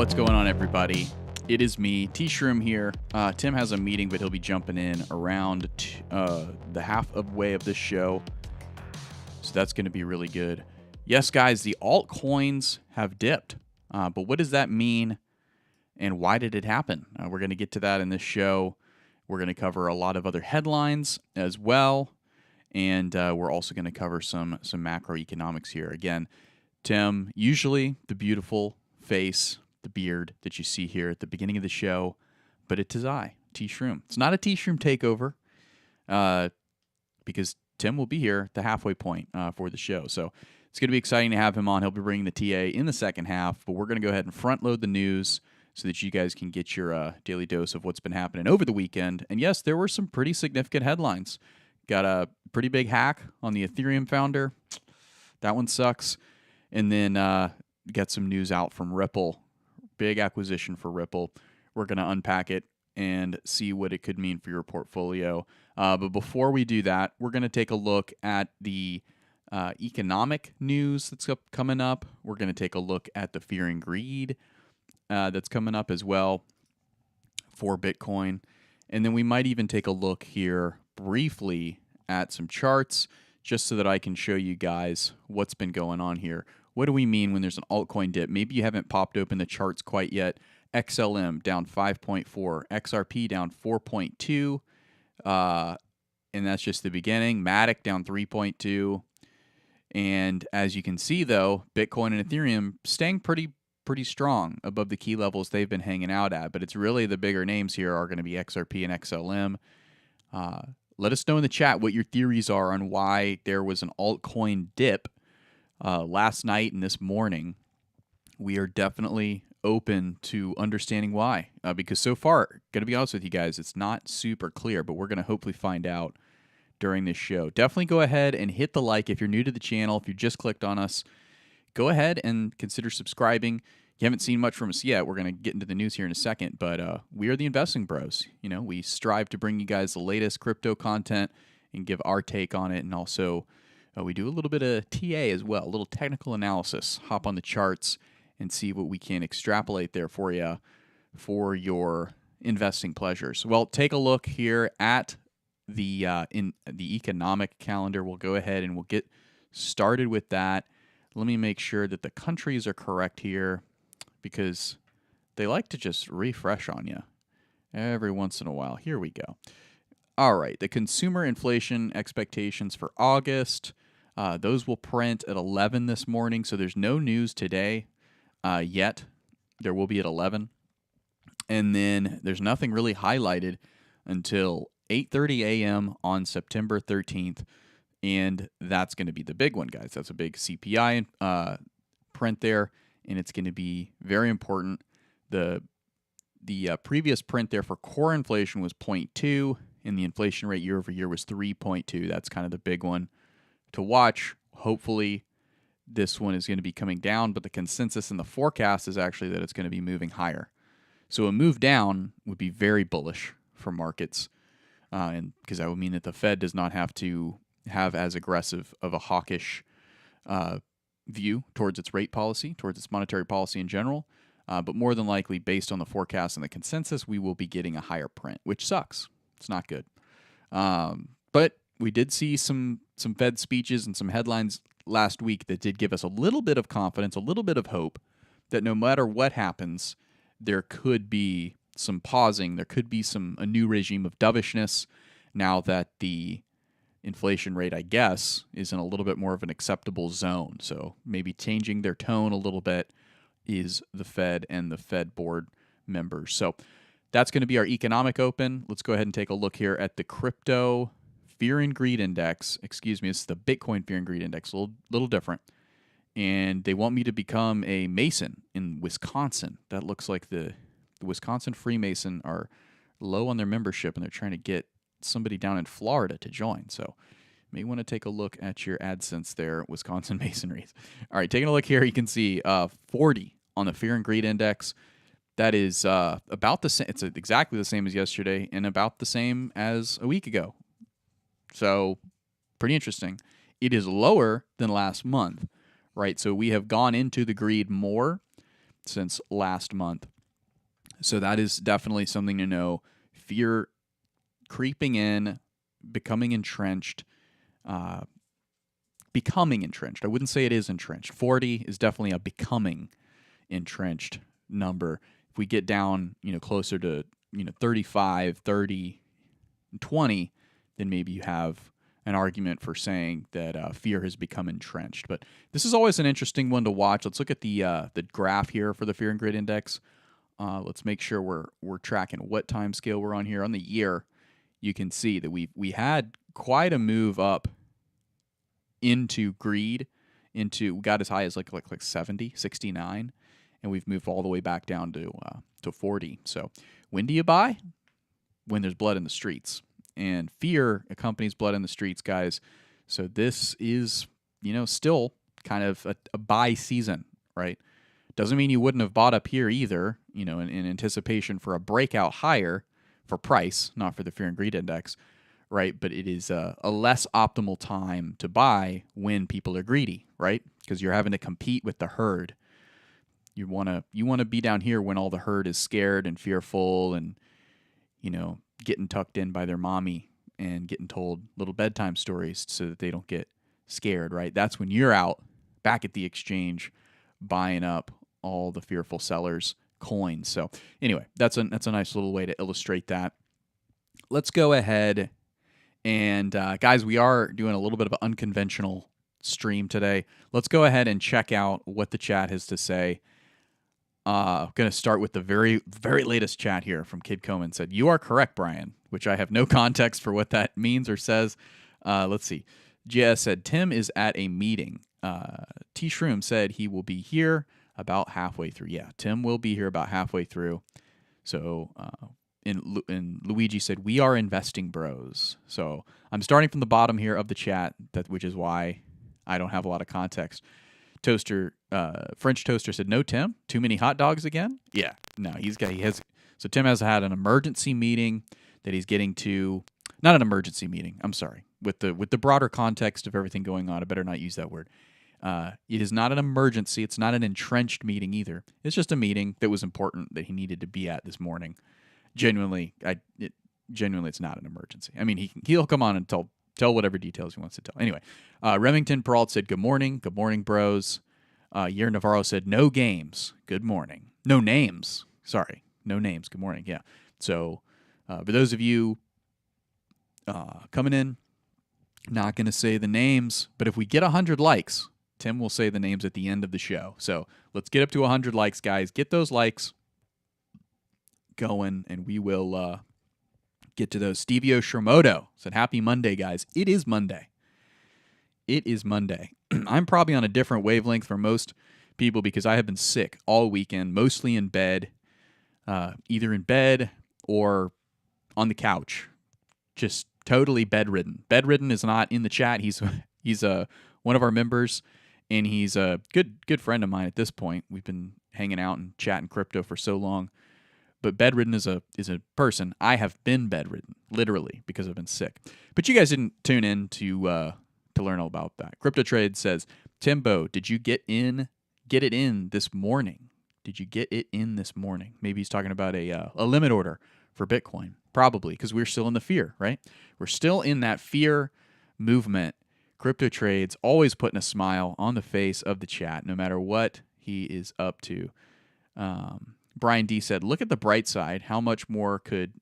What's going on, everybody? It is me, T-Shroom here. Tim has a meeting, but he'll be jumping in around the half of way of this show. So that's going to be really good. Yes, guys, the altcoins have dipped. But what does that mean and why did it happen? We're going to get to that in this show. We're going to cover a lot of other headlines as well. And we're also going to cover some macroeconomics here. Again, Tim, usually the beautiful face, the beard that you see here at the beginning of the show, but it is I, T-Shroom. It's not a T-Shroom takeover because Tim will be here at the halfway point for the show. So it's going to be exciting to have him on. He'll be bringing the TA in the second half, but we're going to go ahead and front load the news so that you guys can get your daily dose of what's been happening over the weekend. And yes, there were some pretty significant headlines. Got a pretty big hack on the Ethereum founder. That one sucks. And then got some news out from Ripple. Big acquisition for Ripple. We're going to unpack it and see what it could mean for your portfolio. But before we do that, we're going to take a look at the economic news that's coming up. We're going to take a look at the fear and greed that's coming up as well for Bitcoin. And then we might even take a look here briefly at some charts just so that I can show you guys what's been going on here. What do we mean when there's an altcoin dip? Maybe you haven't popped open the charts quite yet. XLM down 5.4, XRP down 4.2, and that's just the beginning. Matic down 3.2, and as you can see, though, Bitcoin and Ethereum staying pretty strong above the key levels they've been hanging out at. But it's really the bigger names here are going to be XRP and XLM. Let us know in the chat what your theories are on why there was an altcoin dip last night and this morning. We are definitely open to understanding why, because so far, going to be honest with you guys, it's not super clear, but we're going to hopefully find out during this show. Definitely go ahead and hit the like if you're new to the channel. If you just clicked on us, go ahead and consider subscribing. You haven't seen much from us yet. We're going to get into the news here in a second, but we are the Investing Bros. You know, we strive to bring you guys the latest crypto content and give our take on it, and also we do a little bit of TA as well, a little technical analysis. Hop on the charts and see what we can extrapolate there for you for your investing pleasures. Well, take a look here at the in the economic calendar. We'll go ahead and we'll get started with that. Let me make sure that the countries are correct here because they like to just refresh on you every once in a while. Here we go. All right, the consumer inflation expectations for August. Those will print at 11 this morning, so there's no news today yet. There will be at 11. And then there's nothing really highlighted until 8:30 a.m. on September 13th, and that's going to be the big one, guys. That's a big CPI print there, and it's going to be very important. The previous print there for core inflation was 0.2, and the inflation rate year over year was 3.2. That's kind of the big one to watch. Hopefully this one is going to be coming down, but the consensus and the forecast is actually that it's going to be moving higher. So a move down would be very bullish for markets, and because that would mean that the Fed does not have to have as aggressive of a hawkish view towards its rate policy, towards its monetary policy in general. But more than likely, based on the forecast and the consensus, we will be getting a higher print, which sucks. It's not good. But we did see some Fed speeches and some headlines last week that did give us a little bit of confidence, a little bit of hope that no matter what happens, there could be some pausing. There could be a new regime of dovishness now that the inflation rate, I guess, is in a little bit more of an acceptable zone. So maybe changing their tone a little bit is the Fed and the Fed board members. So that's going to be our economic open. Let's go ahead and take a look here at the crypto fear and greed index. Excuse me, it's the Bitcoin fear and greed index, a little different. And they want me to become a Mason in Wisconsin. That looks like the Wisconsin Freemason are low on their membership, and they're trying to get somebody down in Florida to join. So you may want to take a look at your AdSense there, Wisconsin Masonries. All right, taking a look here, you can see 40 on the fear and greed index. That is about the same. It's exactly the same as yesterday and about the same as a week ago. So pretty interesting. It is lower than last month, right? So we have gone into the greed more since last month. So that is definitely something to know. Fear creeping in, becoming entrenched. I wouldn't say it is entrenched. 40 is definitely a becoming entrenched number. If we get down, closer to, 35, 30, 20, then maybe you have an argument for saying that fear has become entrenched. But this is always an interesting one to watch. Let's look at the graph here for the Fear and Greed Index. Let's make sure we're tracking what time scale we're on here. On the year, you can see that we had quite a move up into greed, we got as high as like 70, 69, and we've moved all the way back down to 40. So when do you buy? When there's blood in the streets. And fear accompanies blood in the streets, guys. So this is, still kind of a buy season, right? Doesn't mean you wouldn't have bought up here either, in anticipation for a breakout higher for price, not for the Fear and Greed Index, right? But it is a less optimal time to buy when people are greedy, right? Because you're having to compete with the herd. You want to be down here when all the herd is scared and fearful and, getting tucked in by their mommy and getting told little bedtime stories so that they don't get scared, right? That's when you're out back at the exchange buying up all the fearful sellers' coins. So anyway, that's a nice little way to illustrate that. Let's go ahead and guys, we are doing a little bit of an unconventional stream today. Let's go ahead and check out what the chat has to say. I'm going to start with the very, very latest chat here from Kid Coman. Said, "You are correct, Brian," which I have no context for what that means or says. Let's see. GS said, "Tim is at a meeting." T. Shroom said he will be here about halfway through. Yeah, Tim will be here about halfway through. So, and Luigi said, "We are investing bros." So I'm starting from the bottom here of the chat, which is why I don't have a lot of context. French Toaster said, "No, Tim, too many hot dogs again?" Yeah, no, so Tim has had an emergency meeting that he's getting to, not an emergency meeting, I'm sorry, with the broader context of everything going on, I better not use that word. It is not an emergency, it's not an entrenched meeting either. It's just a meeting that was important that he needed to be at this morning. Genuinely, it's not an emergency. I mean, he'll come on and tell whatever details he wants to tell. Anyway, Remington Peralt said, "Good morning, bros." Yer Navarro said, "No games, good morning." No names, sorry, no names, good morning, yeah. So for those of you coming in, not going to say the names, but if we get 100 likes, Tim will say the names at the end of the show. So let's get up to 100 likes, guys. Get those likes going, and we will get to those. Stevio Shimoto said, "Happy Monday, guys." It is Monday. It is Monday. I'm probably on a different wavelength for most people because I have been sick all weekend, mostly in bed, either in bed or on the couch, just totally bedridden. Bedridden is not in the chat. He's one of our members, and he's a good friend of mine at this point. We've been hanging out and chatting crypto for so long. But bedridden is a person. I have been bedridden, literally, because I've been sick. But you guys didn't tune in to learn all about that. Crypto Trade says, "Timbo, did you get it in this morning? Did you get it in this morning?" Maybe he's talking about a limit order for Bitcoin. Probably, because we're still in the fear, right? We're still in that fear movement. Crypto Trade's always putting a smile on the face of the chat, no matter what he is up to. Brian D said, "Look at the bright side. How much more could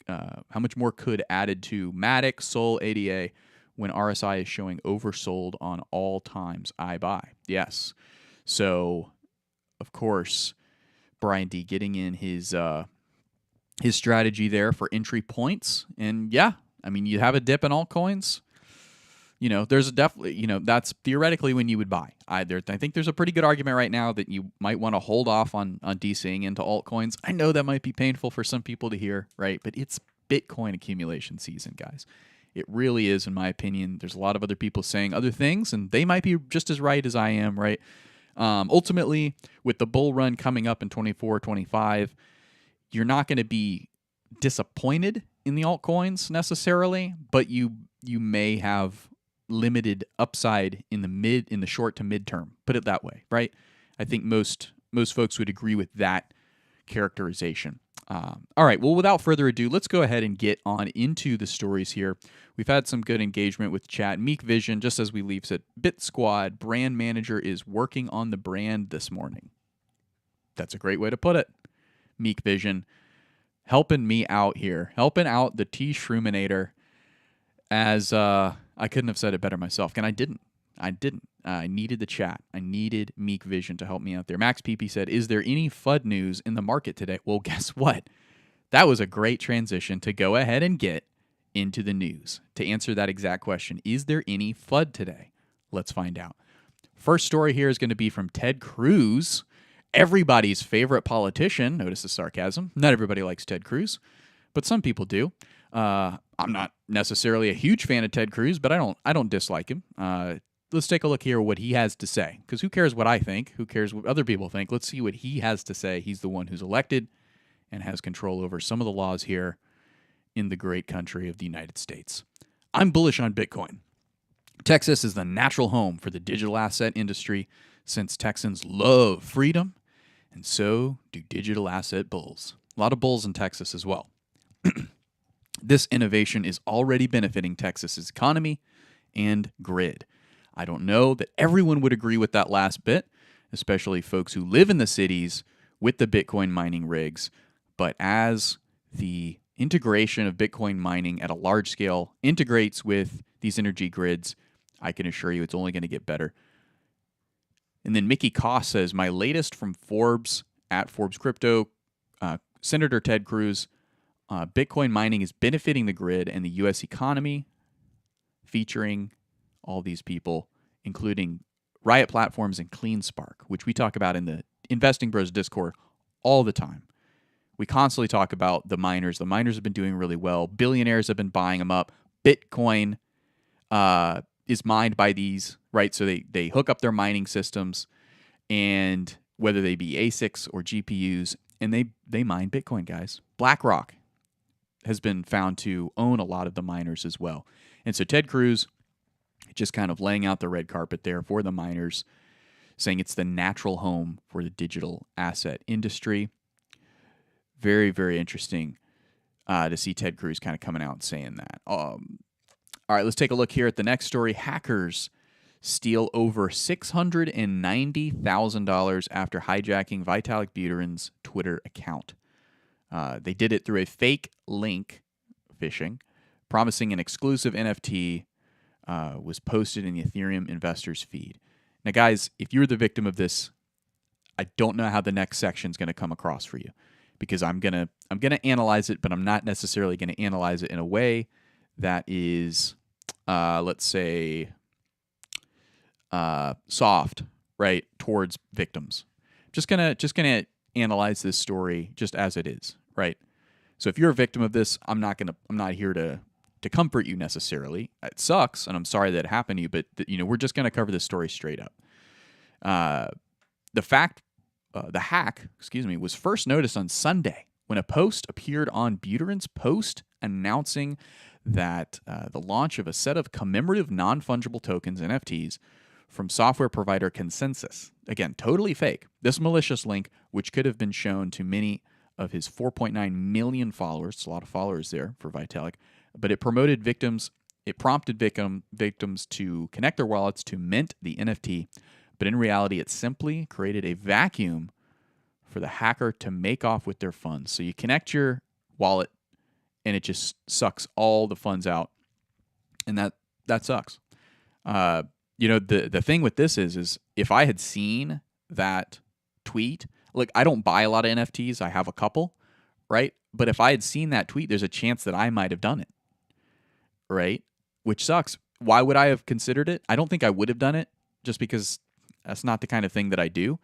added to Matic, Sol, ADA when RSI is showing oversold on all times I buy?" Yes. So, of course, Brian D getting in his strategy there for entry points. And yeah, I mean, you have a dip in altcoins. There's definitely, that's theoretically when you would buy. I think there's a pretty good argument right now that you might want to hold off on DCing into altcoins. I know that might be painful for some people to hear, right? But it's Bitcoin accumulation season, guys. It really is, in my opinion. There's a lot of other people saying other things, and they might be just as right as I am, right? Ultimately, with the bull run coming up in 24, 25, you're not going to be disappointed in the altcoins necessarily, but you may have limited upside in the short to midterm. Put it that way, right? I think most most folks would agree with that characterization. All right, well, without further ado, let's go ahead and get on into the stories here. We've had some good engagement with chat. Meek Vision, just as we leave, said, Bit Squad brand manager is working on the brand this morning. That's a great way to put it. Meek Vision, helping me out here, helping out the T-Shroominator, as I couldn't have said it better myself, and I didn't. I needed the chat. I needed Meek Vision to help me out there. Max PP said, is there any FUD news in the market today? Well, guess what? That was a great transition to go ahead and get into the news. To answer that exact question, is there any FUD today? Let's find out. First story here is going to be from Ted Cruz, everybody's favorite politician. Notice the sarcasm. Not everybody likes Ted Cruz, but some people do. I'm not necessarily a huge fan of Ted Cruz, but I don't dislike him. Let's take a look here what he has to say, because who cares what I think? Who cares what other people think? Let's see what he has to say. He's the one who's elected and has control over some of the laws here in the great country of the United States. I'm bullish on Bitcoin. Texas is the natural home for the digital asset industry, since Texans love freedom, and so do digital asset bulls. A lot of bulls in Texas as well. This innovation is already benefiting Texas's economy and grid. I don't know that everyone would agree with that last bit, especially folks who live in the cities with the Bitcoin mining rigs. But as the integration of Bitcoin mining at a large scale integrates with these energy grids, I can assure you it's only going to get better. And then Mickey Koss says, my latest from Forbes at Forbes Crypto, Senator Ted Cruz, Bitcoin mining is benefiting the grid and the U.S. economy, featuring all these people, including Riot Platforms and CleanSpark, which we talk about in the Investing Bros Discord all the time. We constantly talk about the miners. The miners have been doing really well. Billionaires have been buying them up. Bitcoin is mined by these, right? So they hook up their mining systems, and whether they be ASICs or GPUs, and they mine Bitcoin, guys. BlackRock has been found to own a lot of the miners as well. And so Ted Cruz just kind of laying out the red carpet there for the miners, saying it's the natural home for the digital asset industry. Very, very interesting to see Ted Cruz kind of coming out and saying that. All right, let's take a look here at the next story. Hackers steal over $690,000 after hijacking Vitalik Buterin's Twitter account. They did it through a fake link phishing, promising an exclusive NFT was posted in the Ethereum investors feed. Now, guys, if you're the victim of this, I don't know how the next section is going to come across for you, because I'm gonna analyze it, but I'm not necessarily going to analyze it in a way that is, let's say, soft, right, towards victims. Just gonna analyze this story just as it is, right? So if you're a victim of this, I'm not here to comfort you necessarily. It sucks, and I'm sorry that it happened to you, but we're just gonna cover this story straight up. The hack, was first noticed on Sunday when a post appeared on Buterin's post announcing that the launch of a set of commemorative non-fungible tokens, NFTs, from software provider Consensus. Again, totally fake. This malicious link, which could have been shown to many of his 4.9 million followers, it's a lot of followers there for Vitalik, but it prompted victims to connect their wallets to mint the NFT, but in reality, it simply created a vacuum for the hacker to make off with their funds. So you connect your wallet, and it just sucks all the funds out, and that sucks. The thing with this is if I had seen that tweet, look, I don't buy a lot of NFTs. I have a couple, right? But if I had seen that tweet, there's a chance that I might have done it, right? Which sucks. Why would I have considered it? I don't think I would have done it, just because that's not the kind of thing that I do.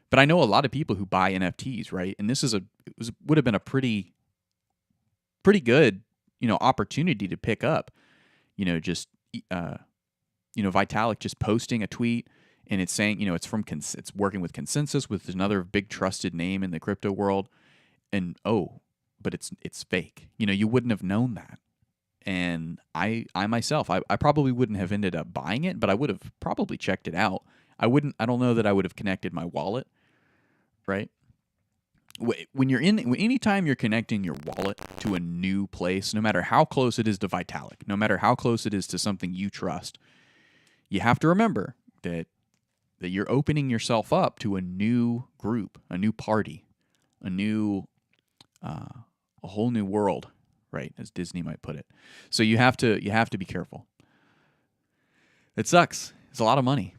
But I know a lot of people who buy NFTs, right? And this would have been a pretty good, opportunity to pick up, Vitalik just posting a tweet, and it's saying, it's working with Consensus, with another big trusted name in the crypto world, and but it's fake. You wouldn't have known that. And I myself, I probably wouldn't have ended up buying it, but I would have probably checked it out. I don't know that I would have connected my wallet, right? When you're anytime you're connecting your wallet to a new place, no matter how close it is to Vitalik, no matter how close it is to something you trust, you have to remember that you're opening yourself up to a new group, a new party, a whole new world, right? As Disney might put it. So you have to be careful. It sucks. It's a lot of money.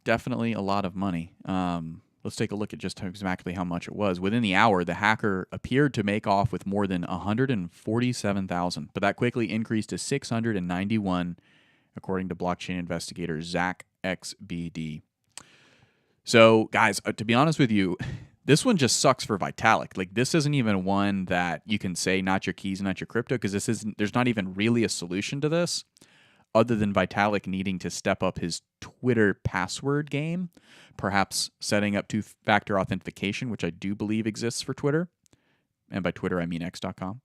Definitely a lot of money. Let's take a look at just exactly how much it was. Within the hour, the hacker appeared to make off with more than 147,000, but that quickly increased to 691, according to blockchain investigator Zach XBD. So, guys, to be honest with you, this one just sucks for Vitalik. Like, this isn't even one that you can say not your keys, not your crypto, because there's not even really a solution to this, other than Vitalik needing to step up his Twitter password game, perhaps setting up two-factor authentication, which I do believe exists for Twitter. And by Twitter, I mean x.com.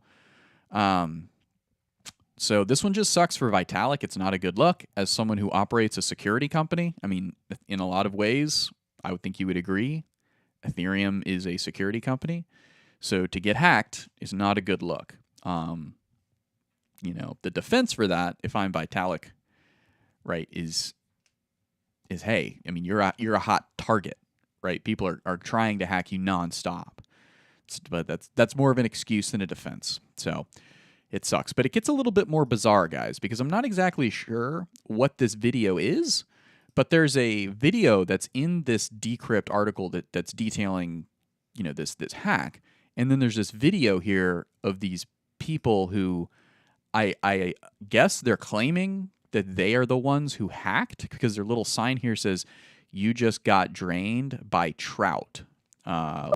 So this one just sucks for Vitalik. It's not a good look. As someone who operates a security company, I mean, in a lot of ways, I would think you would agree, Ethereum is a security company. So to get hacked is not a good look. The defense for that, if I'm Vitalik, right, is hey, I mean, you're a hot target, right? People are trying to hack you nonstop. But that's more of an excuse than a defense. So it sucks. But it gets a little bit more bizarre, guys, because I'm not exactly sure what this video is, but there's a video that's in this Decrypt article that's detailing, this hack. And then there's this video here of these people who I guess they're claiming that they are the ones who hacked, because their little sign here says, "You just got drained by Trout."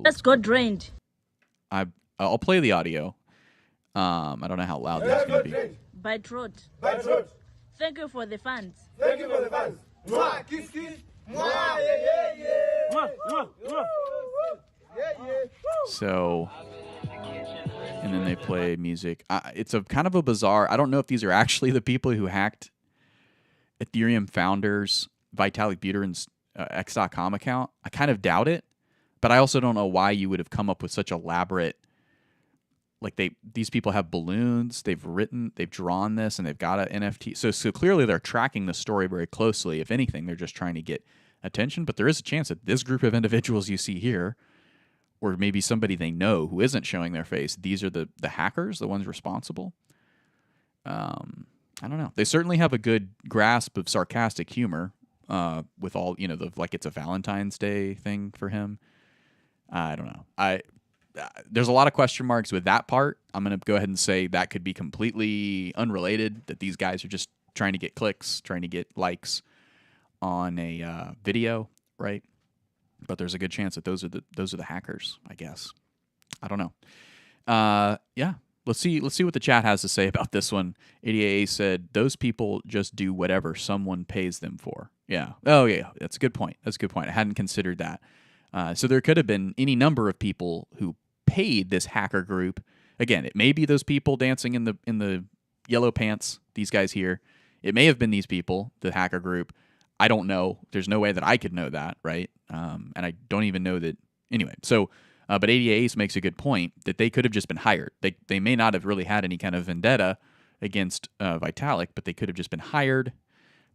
Just got drained. I'll play the audio. I don't know how loud that's going to be. By Trout. Thank you for the funds. Mwah, kiss, kiss. Mwah, yeah. So, and then they play music. It's a kind of a bizarre. I don't know if these are actually the people who hacked Ethereum founders Vitalik Buterin's x.com account. I kind of doubt it, but I also don't know why you would have come up with such elaborate. Like these people have balloons, they've drawn this, and they've got an NFT. So clearly they're tracking the story very closely. If anything, they're just trying to get attention. But there is a chance that this group of individuals you see here, or maybe somebody they know who isn't showing their face, these are the hackers, the ones responsible. I don't know. They certainly have a good grasp of sarcastic humor with all, like it's a Valentine's Day thing for him. I don't know. There's a lot of question marks with that part. I'm going to go ahead and say that could be completely unrelated, that these guys are just trying to get clicks, trying to get likes on a video, right? But there's a good chance that those are the hackers, I guess. I don't know. Yeah. Let's see what the chat has to say about this one. ADAA said, those people just do whatever someone pays them for. Yeah. Oh, yeah. That's a good point. I hadn't considered that. So there could have been any number of people who paid this hacker group. Again, it may be those people dancing in the yellow pants, these guys here. It may have been these people, the hacker group. I don't know. There's no way that I could know that, right? And I don't even know that. Anyway, so, but ADAs makes a good point that they could have just been hired. They may not have really had any kind of vendetta against Vitalik, but they could have just been hired.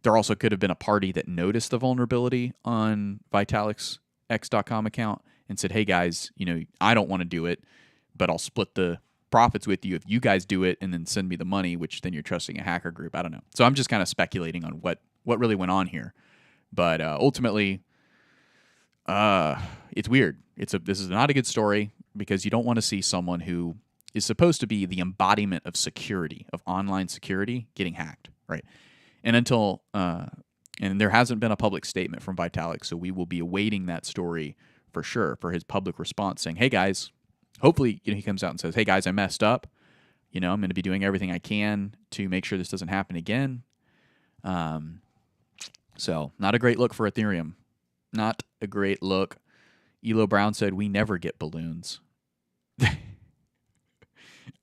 There also could have been a party that noticed the vulnerability on Vitalik's x.com account and said, hey guys, I don't want to do it, but I'll split the profits with you if you guys do it, and then send me the money, which then you're trusting a hacker group. I don't know. So I'm just kind of speculating on what really went on here. But ultimately, it's weird. This is not a good story, because you don't want to see someone who is supposed to be the embodiment of security, of online security, getting hacked, right? And until and there hasn't been a public statement from Vitalik, so we will be awaiting that story for sure, for his public response saying, hey guys, hopefully he comes out and says, hey guys, I messed up. I'm going to be doing everything I can to make sure this doesn't happen again. So not a great look for Ethereum. Not a great look. Elo Brown said, we never get balloons.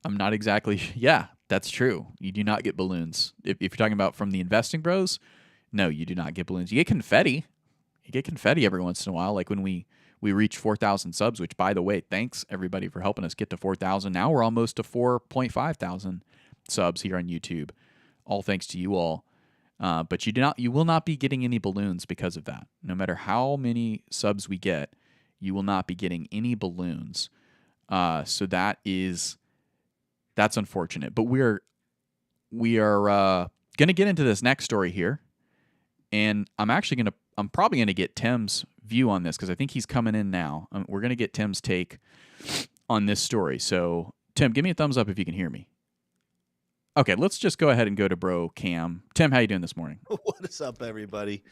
I'm not exactly... Yeah, that's true. You do not get balloons. If you're talking about from the investing bros, no, you do not get balloons. You get confetti. You get confetti every once in a while, like when we we reached 4,000 subs, which, by the way, thanks everybody for helping us get to 4,000. Now we're almost to 4.5 thousand subs here on YouTube. All thanks to you all. But you will not be getting any balloons because of that. No matter how many subs we get, you will not be getting any balloons. So that's unfortunate. But we are going to get into this next story here, and I'm probably gonna get Tim's view on this because I think he's coming in now. We're gonna get Tim's take on this story. So Tim, give me a thumbs up if you can hear me. Okay, let's just go ahead and go to bro Cam. Tim, how you doing this morning? What is up, everybody?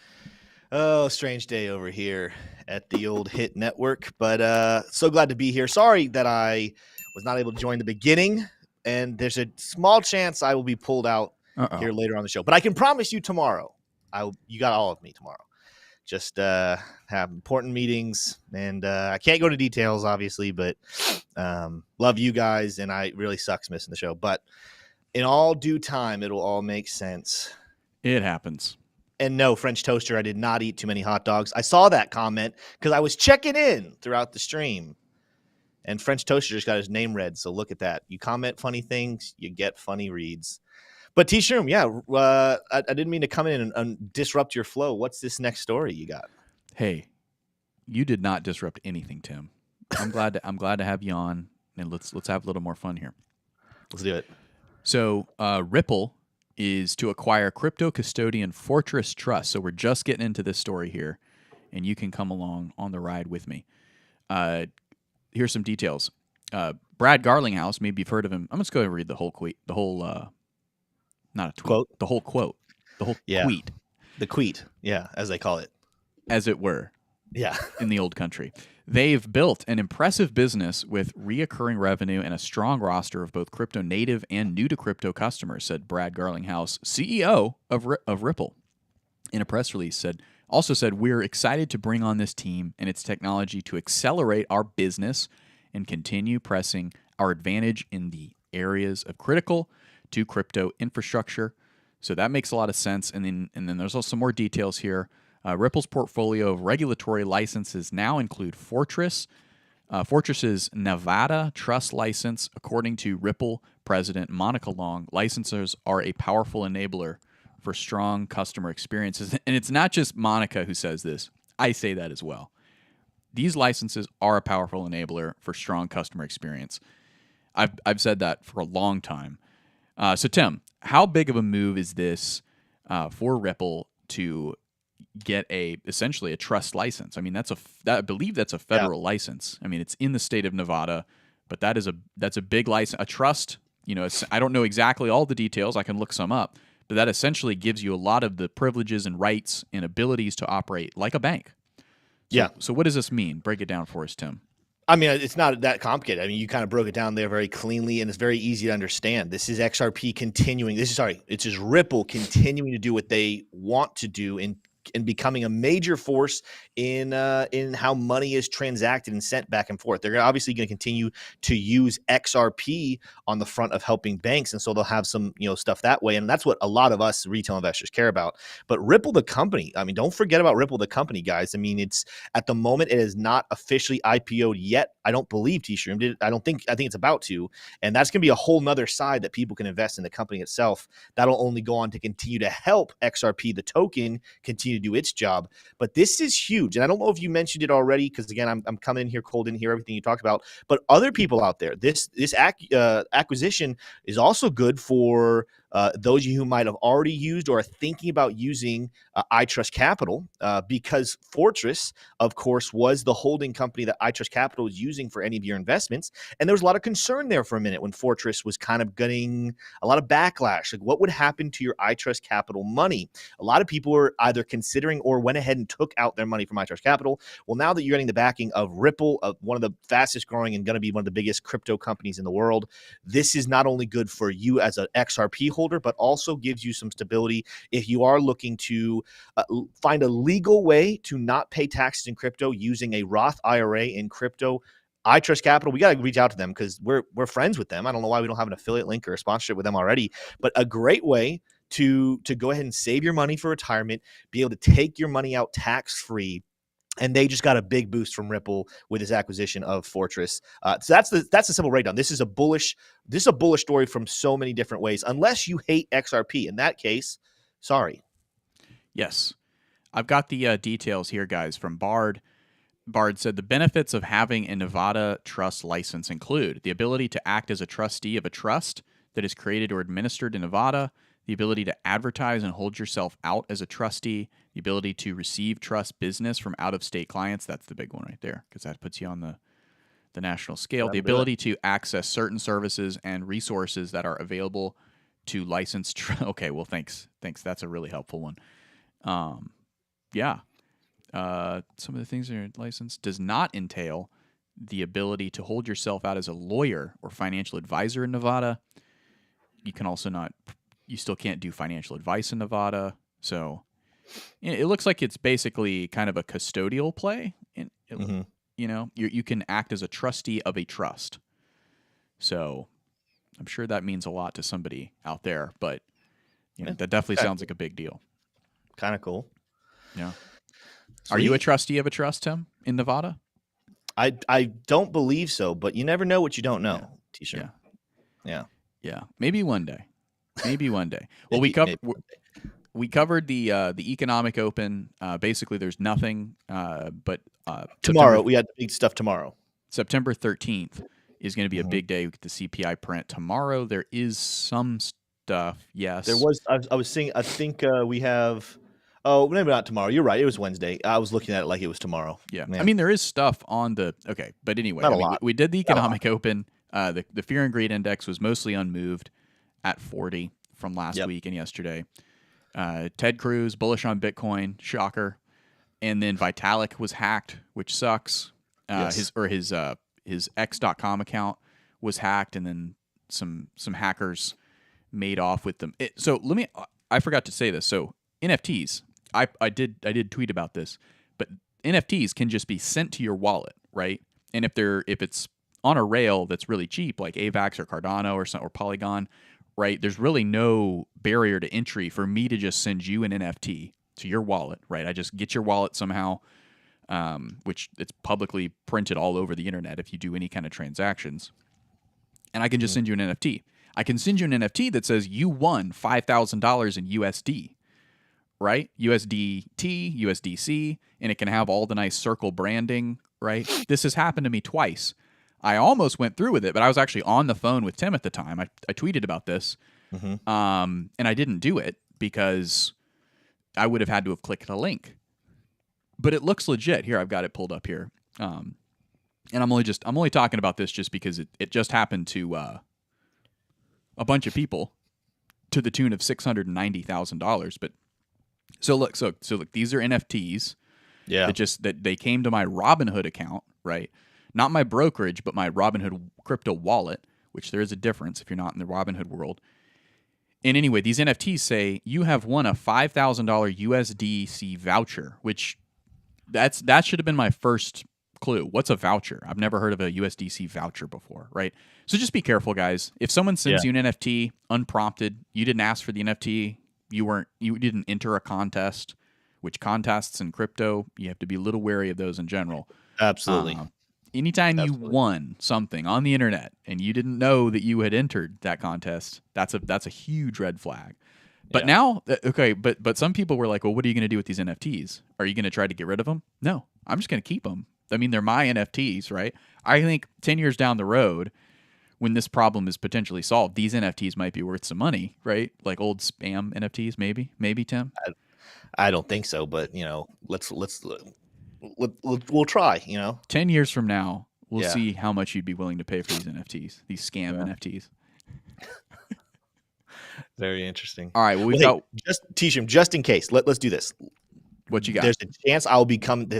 Oh, strange day over here at the old Hit Network, but so glad to be here. Sorry that I was not able to join the beginning, and there's a small chance I will be pulled out here later on the show. But I can promise you tomorrow, you got all of me tomorrow. Just have important meetings, and I can't go into details, obviously, but love you guys, and I really sucks missing the show. But in all due time, it'll all make sense. It happens. And no, French Toaster, I did not eat too many hot dogs. I saw that comment because I was checking in throughout the stream. And French Toaster just got his name read, so look at that. You comment funny things, you get funny reads. But T-Shroom, yeah, I didn't mean to come in and disrupt your flow. What's this next story you got? Hey, you did not disrupt anything, Tim. I'm glad to have you on, and let's have a little more fun here. Let's do it. So Ripple is to acquire crypto custodian Fortress Trust. So we're just getting into this story here, and you can come along on the ride with me. Here's some details. Brad Garlinghouse, maybe you've heard of him. I'm just going to read the whole tweet. The whole, not a tweet. Quote? The whole quote. The whole tweet. The tweet, yeah, as they call it. As it were. Yeah. In the old country. They've built an impressive business with reoccurring revenue and a strong roster of both crypto native and new to crypto customers, said Brad Garlinghouse, CEO of Ripple. In a press release, also said, we're excited to bring on this team and its technology to accelerate our business and continue pressing our advantage in the areas of critical to crypto infrastructure. So that makes a lot of sense. And then there's also some more details here. Ripple's portfolio of regulatory licenses now include Fortress. Fortress's Nevada trust license, according to Ripple president Monica Long, licensors are a powerful enabler for strong customer experiences. And it's not just Monica who says this. I say that as well. These licenses are a powerful enabler for strong customer experience. I've said that for a long time. So Tim, how big of a move is this for Ripple to get essentially a trust license? I mean, I believe that's a federal license. I mean, it's in the state of Nevada, but that's a big license. A trust, I don't know exactly all the details. I can look some up, but that essentially gives you a lot of the privileges and rights and abilities to operate like a bank. So what does this mean? Break it down for us, Tim. I mean, it's not that complicated. I mean, you kind of broke it down there very cleanly, and it's very easy to understand. This is XRP continuing. It's just Ripple continuing to do what they want to do and becoming a major force in how money is transacted and sent back and forth. They're obviously going to continue to use XRP on the front of helping banks, and so they'll have some stuff that way, and that's what a lot of us retail investors care about. But Ripple the company, I mean, don't forget about Ripple the company, guys. I mean, it's at the moment it is not officially IPO'd yet. I don't believe T-Shroom did. I think it's about to, and that's going to be a whole nother side that people can invest in the company itself. That'll only go on to continue to help XRP the token continue to do its job. But this is huge, and I don't know if you mentioned it already, because again, I'm coming in here cold, didn't hear everything you talked about, but other people out there, this acquisition is also good for those of you who might have already used or are thinking about using iTrust Capital, because Fortress, of course, was the holding company that iTrust Capital was using for any of your investments. And there was a lot of concern there for a minute when Fortress was kind of getting a lot of backlash. Like, what would happen to your iTrust Capital money? A lot of people were either considering or went ahead and took out their money from iTrust Capital. Well, now that you're getting the backing of Ripple, of one of the fastest growing and going to be one of the biggest crypto companies in the world, this is not only good for you as an XRP holder, but also gives you some stability if you are looking to find a legal way to not pay taxes in crypto using a Roth IRA in crypto. iTrust Capital, we got to reach out to them because we're friends with them. I don't know why we don't have an affiliate link or a sponsorship with them already, but a great way to go ahead and save your money for retirement, be able to take your money out tax-free, And they just got a big boost from Ripple with his acquisition of Fortress. So that's the simple breakdown. This is a bullish story from so many different ways. Unless you hate XRP, in that case, sorry. Yes, I've got the details here, guys, from Bard. Bard said the benefits of having a Nevada trust license include the ability to act as a trustee of a trust that is created or administered in Nevada, the ability to advertise and hold yourself out as a trustee, the ability to receive trust business from out-of-state clients. That's the big one right there, because that puts you on the national scale. The ability to access certain services and resources that are available to licensed. Okay, well, thanks. That's a really helpful one. Yeah. Some of the things that are licensed does not entail the ability to hold yourself out as a lawyer or financial advisor in Nevada. You can also not. You still can't do financial advice in Nevada. So it looks like it's basically kind of a custodial play. You know, you can act as a trustee of a trust. So I'm sure that means a lot to somebody out there, but you know, that definitely sounds like a big deal. Kind of cool. Yeah. Sweet. Are you a trustee of a trust, Tim, in Nevada? I don't believe so, but you never know what you don't know. Yeah. T-shirt. Yeah. Maybe one day. Well, we covered the economic open. Basically, there's nothing. But tomorrow we had the big stuff. Tomorrow, September 13th is going to be a big day with the CPI print. Tomorrow there is some stuff. Yes, there was. I was seeing. I think we have. Oh, maybe not tomorrow. You're right. It was Wednesday. I was looking at it like it was tomorrow. Yeah. Man. I mean, there is stuff on the. Okay, but anyway, Not a lot. We did the economic open. The fear and greed index was mostly unmoved at 40 from last week and yesterday. Ted Cruz bullish on Bitcoin, shocker, and then Vitalik was hacked, which sucks. His X.com account was hacked, and then some hackers made off with them. I forgot to say this. So NFTs, I did tweet about this, but NFTs can just be sent to your wallet, right? And if it's on a rail that's really cheap, like AVAX or Cardano or Polygon, right? There's really no barrier to entry for me to just send you an NFT to your wallet, right? I just get your wallet somehow, which it's publicly printed all over the internet if you do any kind of transactions, and I can just send you an NFT. I can send you an NFT that says you won $5,000 in USD, right? USDT, USDC, and it can have all the nice circle branding, right? This has happened to me twice. I almost went through with it, but I was actually on the phone with Tim at the time. I tweeted about this, and I didn't do it because I would have had to have clicked a link. But it looks legit. Here, I've got it pulled up here, and I'm only talking about this just because it just happened to a bunch of people to the tune of $690,000. But so look, these are NFTs. Yeah, that they came to my Robinhood account, right? Not my brokerage, but my Robinhood crypto wallet, which there is a difference if you're not in the Robinhood world. And anyway, these NFTs say you have won a $5,000 USDC voucher, which that should have been my first clue. What's a voucher? I've never heard of a USDC voucher before, right? So just be careful, guys. If someone sends you an NFT unprompted, you didn't ask for the NFT, you didn't enter a contest, which contests in crypto, you have to be a little wary of those in general. Absolutely. Anytime you won something on the internet and you didn't know that you had entered that contest, that's a huge red flag. But now, okay, but some people were like, well, what are you going to do with these NFTs? Are you going to try to get rid of them? No, I'm just going to keep them. I mean, they're my NFTs, right? I think 10 years down the road, when this problem is potentially solved, these NFTs might be worth some money, right? Like old spam NFTs, maybe Tim? I don't think so, but we'll try, 10 years from now, we'll see how much you'd be willing to pay for these NFTs, these scam NFTs. Very interesting. All right. Well, just teach him just in case. Let's do this. What you got? There's a chance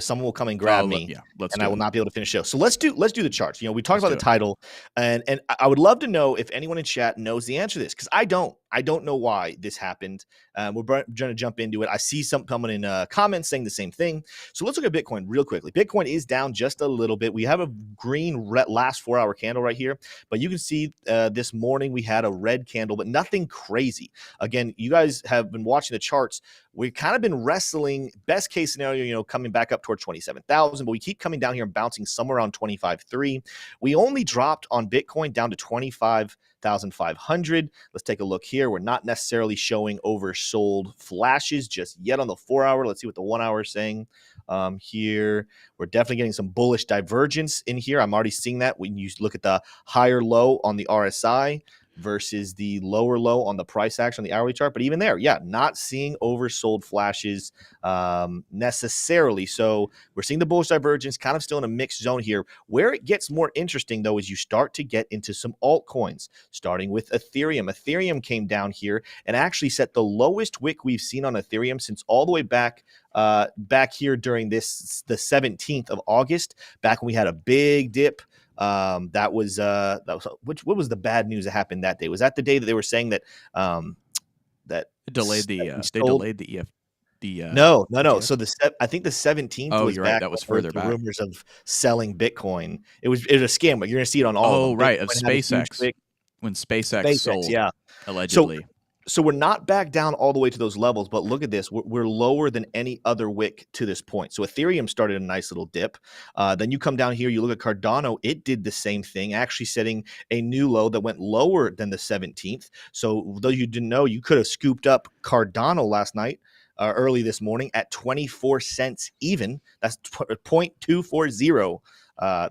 someone will come and grab me, and I will not be able to finish the show. So let's do the charts. We talked about the title, and I would love to know if anyone in chat knows the answer to this, because I don't. I don't know why this happened. We're going to jump into it. I see some coming in comments saying the same thing. So let's look at Bitcoin real quickly. Bitcoin is down just a little bit. We have a green last 4-hour candle right here, but you can see this morning we had a red candle, but nothing crazy. Again, you guys have been watching the charts. We've kind of been wrestling, best case scenario, coming back up towards 27,000, but we keep coming down here and bouncing somewhere around 25.3. We only dropped on Bitcoin down to 25,500. Let's take a look here. We're not necessarily showing oversold flashes just yet on the 4-hour. Let's see what the 1-hour is saying here. We're definitely getting some bullish divergence in here. I'm already seeing that when you look at the higher low on the RSI versus the lower low on the price action on the hourly chart. But even there, yeah, not seeing oversold flashes necessarily. So we're seeing the bullish divergence kind of still in a mixed zone here. Where it gets more interesting, though, is you start to get into some altcoins, starting with Ethereum. Ethereum came down here and actually set the lowest wick we've seen on Ethereum since all the way back here during the 17th of August, back when we had a big dip. What was the bad news that happened that day? Was that the day that they were saying that that it delayed the no. So I think the 17th was you're back. Right. That was further back. Rumors of selling Bitcoin. It was a scam, but you're gonna see it on all. Oh, right, of SpaceX. When SpaceX sold, yeah, allegedly. So we're not back down all the way to those levels, but look at this. We're lower than any other wick to this point. So Ethereum started a nice little dip. Then you come down here, you look at Cardano. It did the same thing, actually setting a new low that went lower than the 17th. So though you didn't know, you could have scooped up Cardano last night. Early this morning at 24 cents even. That's 0.240.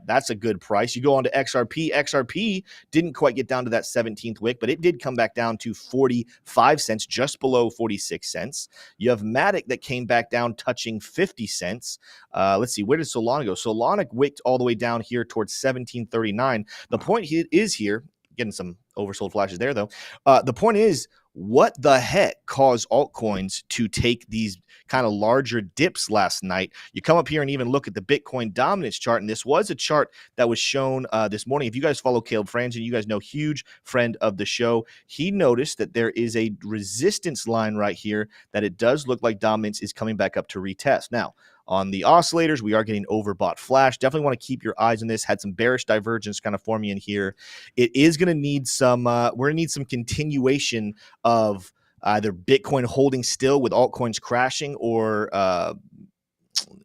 That's a good price. You go on to XRP. XRP didn't quite get down to that 17th wick, but it did come back down to 45 cents, just below 46 cents. You have Matic that came back down, touching 50 cents. Let's see, where did Solana go? Solana wicked all the way down here towards 1739. The point is here, getting some oversold flashes there, though. The point is, what the heck caused altcoins to take these kind of larger dips last night? You come up here and even look at the Bitcoin dominance chart, and this was a chart that was shown this morning. If you guys follow Caleb Franzen, you guys know, huge friend of the show. He noticed that there is a resistance line right here that it does look like dominance is coming back up to retest. Now, on the oscillators, we are getting overbought flash. Definitely want to keep your eyes on this. Had some bearish divergence kind of forming in here. It is going to need some, we're going to need some continuation of either Bitcoin holding still with altcoins crashing or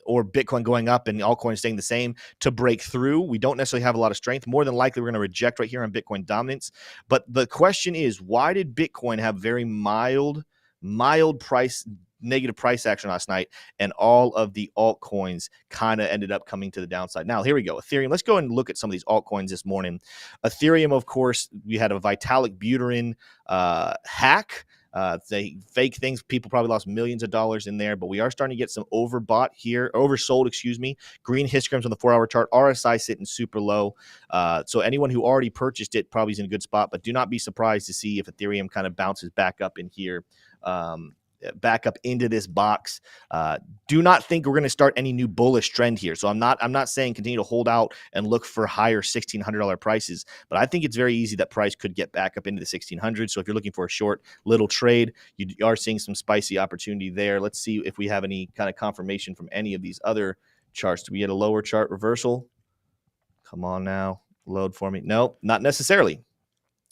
Bitcoin going up and altcoins staying the same to break through. We don't necessarily have a lot of strength. More than likely, we're going to reject right here on Bitcoin dominance. But the question is, why did Bitcoin have very mild negative price action last night, and all of the altcoins kind of ended up coming to the downside? Now, here we go. Ethereum. Let's go and look at some of these altcoins this morning. Ethereum, of course, we had a Vitalik Buterin hack. They fake things. People probably lost millions of dollars in there, but we are starting to get some oversold, green histograms on the 4-hour chart. RSI sitting super low. So anyone who already purchased it probably is in a good spot, but do not be surprised to see if Ethereum kind of bounces back up in here. Back up into this box. Do not think we're going to start any new bullish trend here. So I'm not saying continue to hold out and look for higher $1,600 prices, but I think it's very easy that price could get back up into the 1,600. So if you're looking for a short little trade, you are seeing some spicy opportunity there. Let's see if we have any kind of confirmation from any of these other charts. Do we get a lower chart reversal? Come on now, load for me. No, not necessarily.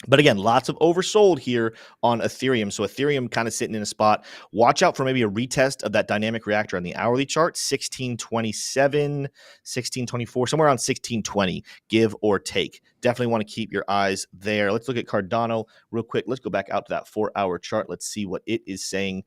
But again, lots of oversold here on Ethereum. So Ethereum kind of sitting in a spot. Watch out for maybe a retest of that dynamic reactor on the hourly chart, 1627, 1624, somewhere around 1620, give or take. Definitely want to keep your eyes there. Let's look at Cardano real quick. Let's go back out to that 4-hour chart. Let's see what it is saying.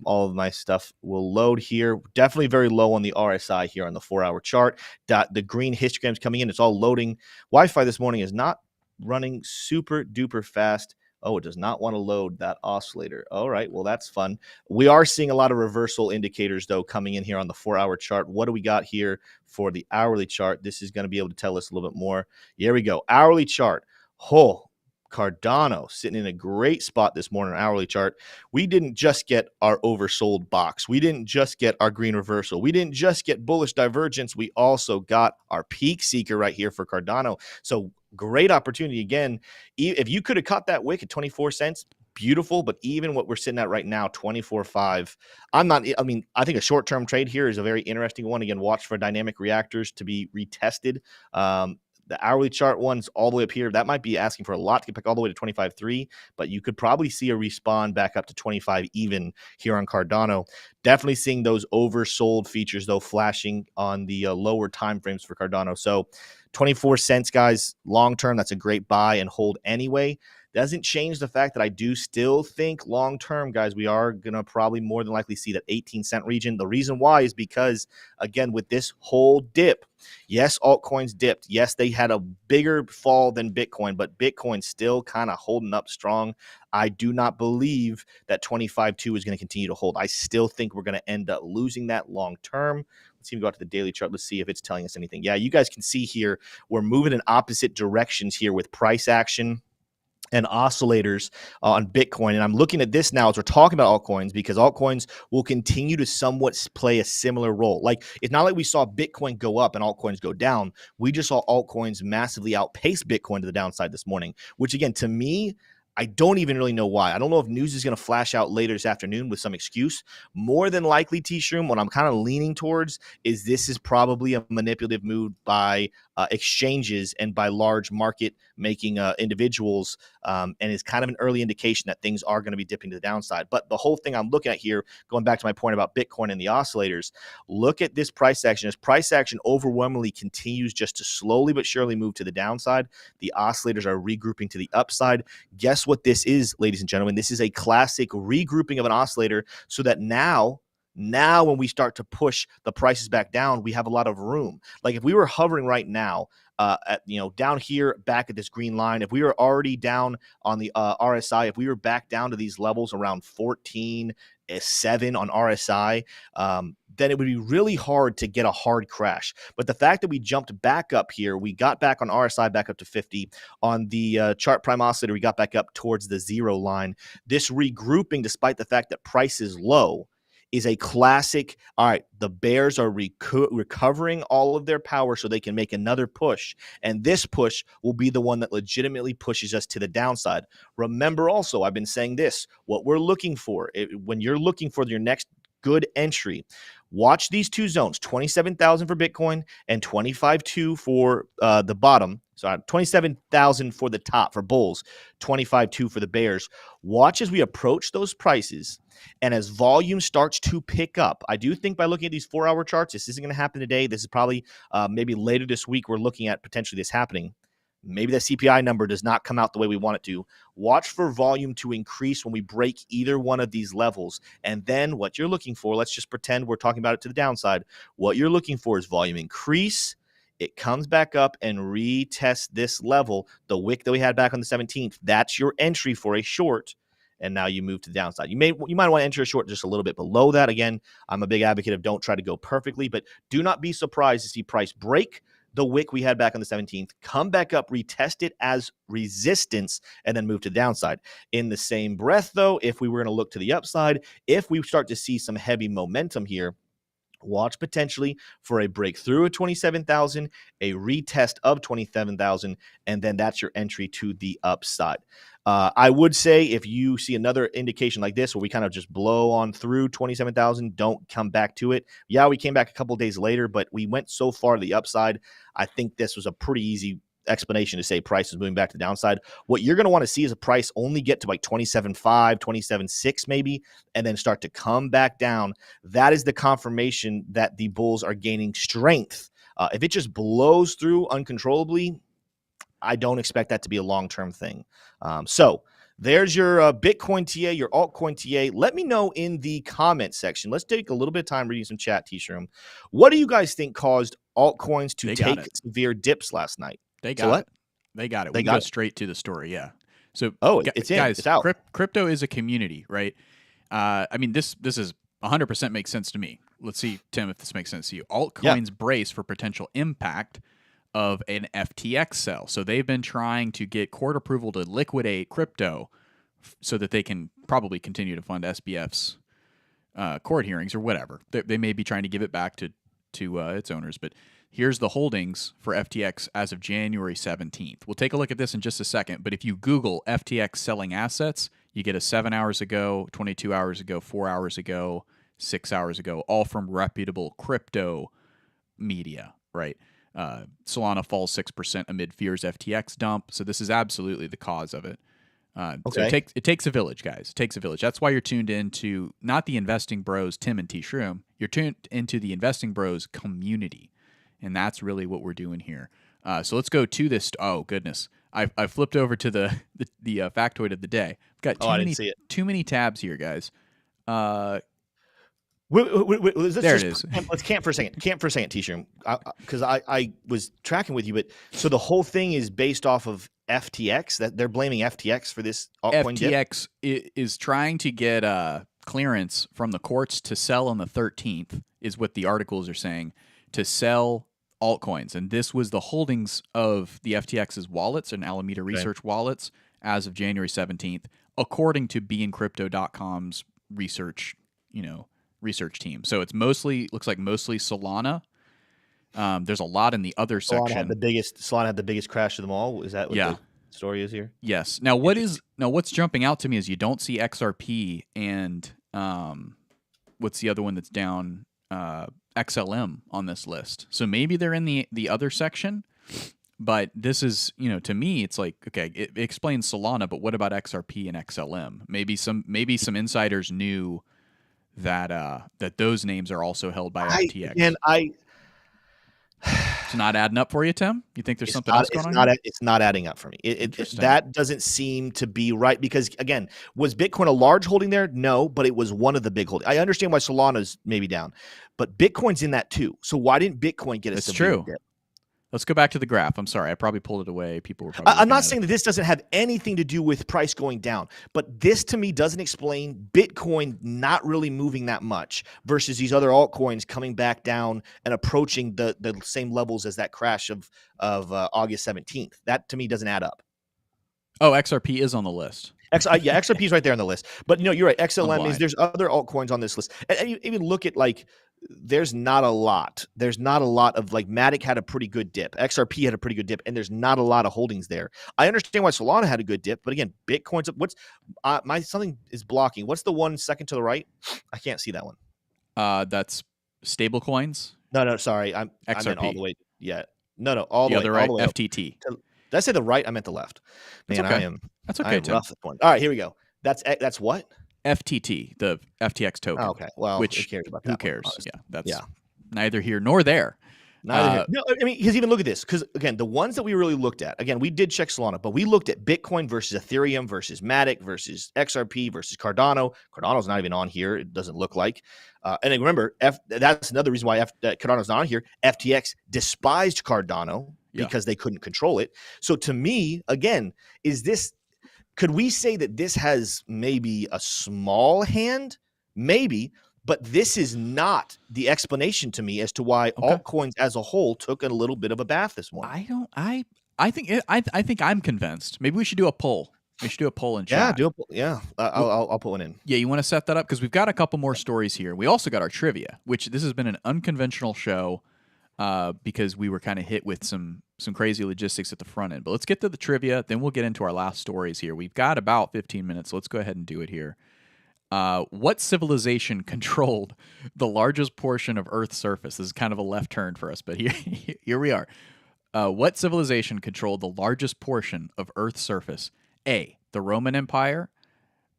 All of my stuff will load here. Definitely very low on the RSI here on the 4-hour chart. The green histograms coming in. It's all loading. Wi-Fi this morning is not running super duper fast. Oh, it does not want to load that oscillator. All right, well, that's fun. We are seeing a lot of reversal indicators, though, coming in here on the 4-hour chart. What do we got here for the hourly chart? This is going to be able to tell us a little bit more. Here we go. Hourly chart. Cardano sitting in a great spot this morning, hourly chart. We didn't just get our oversold box. We didn't just get our green reversal. We didn't just get bullish divergence. We also got our peak seeker right here for Cardano. So great opportunity again. If you could have caught that wick at 24 cents, beautiful, but even what we're sitting at right now, 24.5, I think a short-term trade here is a very interesting one. Again, watch for dynamic reactors to be retested. The hourly chart ones all the way up here, that might be asking for a lot to get back all the way to 25.3, but you could probably see a respawn back up to 25 even here on Cardano. Definitely seeing those oversold features, though, flashing on the lower time frames for Cardano. So 24 cents, guys, long term, that's a great buy and hold anyway. Doesn't change the fact that I do still think long term, guys, we are going to probably more than likely see that 18-cent region. The reason why is because, again, with this whole dip, yes, altcoins dipped. Yes, they had a bigger fall than Bitcoin, but Bitcoin still kind of holding up strong. I do not believe that 25.2 is going to continue to hold. I still think we're going to end up losing that long term. Let's even go out to the daily chart. Let's see if it's telling us anything. Yeah, you guys can see here, we're moving in opposite directions here with price action and oscillators on Bitcoin. And I'm looking at this now as we're talking about altcoins, because altcoins will continue to somewhat play a similar role. Like, it's not like we saw Bitcoin go up and altcoins go down. We just saw altcoins massively outpace Bitcoin to the downside this morning, which, again, to me, I don't even really know why. I don't know if news is going to flash out later this afternoon with some excuse. More than likely, T-Shroom, what I'm kind of leaning towards is this is probably a manipulative move by exchanges and by large market-making individuals, and is kind of an early indication that things are going to be dipping to the downside. But the whole thing I'm looking at here, going back to my point about Bitcoin and the oscillators, look at this price action. As price action overwhelmingly continues just to slowly but surely move to the downside, the oscillators are regrouping to the upside. Guess what this is, ladies and gentlemen? This is a classic regrouping of an oscillator, so that now when we start to push the prices back down, we have a lot of room. Like, if we were hovering right now down here back at this green line, if we were already down on the RSI, if we were back down to these levels around 14.7 on RSI, then it would be really hard to get a hard crash. But the fact that we jumped back up here, we got back on RSI back up to 50. On the chart prime oscillator, we got back up towards the 0 line. This regrouping, despite the fact that price is low, is a classic. All right, the bears are recovering all of their power so they can make another push. And this push will be the one that legitimately pushes us to the downside. Remember also, I've been saying this, what we're looking for, when you're looking for your next good entry, watch these two zones, 27,000 for Bitcoin and 25.2 for the bottom. So 27,000 for the top for bulls, 25.2 for the bears. Watch as we approach those prices, and as volume starts to pick up. I do think by looking at these 4-hour charts, this isn't going to happen today. This is probably maybe later this week we're looking at potentially this happening. Maybe that CPI number does not come out the way we want it to. Watch for volume to increase when we break either one of these levels. And then what you're looking for, let's just pretend we're talking about it to the downside. What you're looking for is volume increase. It comes back up and retests this level, the wick that we had back on the 17th. That's your entry for a short. And now you move to the downside. You might want to enter a short just a little bit below that. Again, I'm a big advocate of don't try to go perfectly, but do not be surprised to see price break the wick we had back on the 17th, come back up, retest it as resistance, and then move to the downside. In the same breath, though, if we were going to look to the upside, if we start to see some heavy momentum here, watch potentially for a breakthrough of 27,000, a retest of 27,000, and then that's your entry to the upside. I would say if you see another indication like this where we kind of just blow on through 27,000, don't come back to it. Yeah, we came back a couple of days later, but we went so far to the upside. I think this was a pretty easy explanation to say price is moving back to the downside. What you're going to want to see is a price only get to like 27.5, 27.6 maybe, and then start to come back down. That is the confirmation that the bulls are gaining strength. If it just blows through uncontrollably, I don't expect that to be a long-term thing. So there's your Bitcoin TA, your altcoin TA. Let me know in the comment section. Let's take a little bit of time reading some chat, T-Shroom. What do you guys think caused altcoins to take severe dips last night? They got it. They got it. We can go straight to the story. Yeah. So, it's guys, it's out. Crypto is a community, right? I mean, this is 100% makes sense to me. Let's see, Tim, if this makes sense to you. Altcoins brace for potential impact of an FTX sell. So they've been trying to get court approval to liquidate crypto so that they can probably continue to fund SBF's court hearings or whatever. They may be trying to give it back to its owners, but here's the holdings for FTX as of January 17th. We'll take a look at this in just a second, but if you Google FTX selling assets, You get a 7 hours ago, 22 hours ago, 4 hours ago, 6 hours ago, all from reputable crypto media, right? Solana falls 6% amid fears FTX dump. So this is absolutely the cause of it. So it takes a village, guys. It takes a village. That's why you're tuned into not the Investing Bros, Tim and T Shroom. You're tuned into the Investing Bros community, and that's really what we're doing here. So let's go to this. Oh goodness, I flipped over to the factoid of the day. I've got too many tabs here, guys. Wait, there it is. Let's camp for a second. T-shirt, because I was tracking with you, but so the whole thing is based off of FTX. That they're blaming FTX for this altcoin dip? FTX is trying to get clearance from the courts to sell on the 13th, is what the articles are saying, to sell altcoins. And this was the holdings of the FTX's wallets and Alameda Research wallets as of January 17th, according to beincrypto.com's research team. So it's looks like mostly Solana. There's a lot in the other section. Solana had the biggest crash of them all. Is that what the story is here? Yes. Now what's jumping out to me is you don't see XRP and what's the other one that's down? XLM on this list. So maybe they're in the other section, but this is, to me, it's like, okay, it explains Solana, but what about XRP and XLM? Maybe some insiders knew that those names are also held by FTX. It's not adding up for you, Tim? You think there's something else going on? It's not adding up for me. That doesn't seem to be right because, again, was Bitcoin a large holding there? No, but it was one of the big holdings. I understand why Solana's maybe down, but Bitcoin's in that too. So why didn't Bitcoin get a severe dip? Let's go back to the graph. I'm sorry. I probably pulled it away. People were I'm not saying that this doesn't have anything to do with price going down, but this to me doesn't explain Bitcoin not really moving that much versus these other altcoins coming back down and approaching the same levels as that crash of August 17th. That to me doesn't add up. Oh, XRP is on the list. XRP is right there on the list. But you're right. XLM is, there's other altcoins on this list. And you even look at there's not a lot. There's not a lot of Matic had a pretty good dip. XRP had a pretty good dip, and there's not a lot of holdings there. I understand why Solana had a good dip, but again, Bitcoin's something is blocking. What's the one second to the right? I can't see that one. That's stable coins. No, sorry. I meant all the way. Yeah. No, all the way. Right. All the way FTT. Did I say the right? I meant the left. Man, okay. That's okay, Tim. Rough at one. All right, here we go. That's what? FTT, the FTX token. Oh, okay. Well, who cares about that? Who cares? That's neither here nor there. Neither here. No, I mean, because even look at this. Because again, the ones that we really looked at, again, we did check Solana, but we looked at Bitcoin versus Ethereum versus Matic versus XRP versus Cardano. Cardano's not even on here. It doesn't look like. And then remember, that's another reason why Cardano's not on here. FTX despised Cardano because they couldn't control it. So to me, again, could we say that this has maybe a small hand? Maybe, but this is not the explanation to me as to why altcoins as a whole took a little bit of a bath this morning. I think I'm convinced. Maybe we should do a poll. We should do a poll in chat. Yeah, do a poll. Yeah, I'll put one in. Yeah, you want to set that up because we've got a couple more stories here. We also got our trivia, which this has been an unconventional show because we were kind of hit with some crazy logistics at the front end. But let's get to the trivia, then we'll get into our last stories here. We've got about 15 minutes. So let's go ahead and do it here. What civilization controlled the largest portion of Earth's surface? This is kind of a left turn for us, but here we are. What civilization controlled the largest portion of Earth's surface? A, the Roman Empire,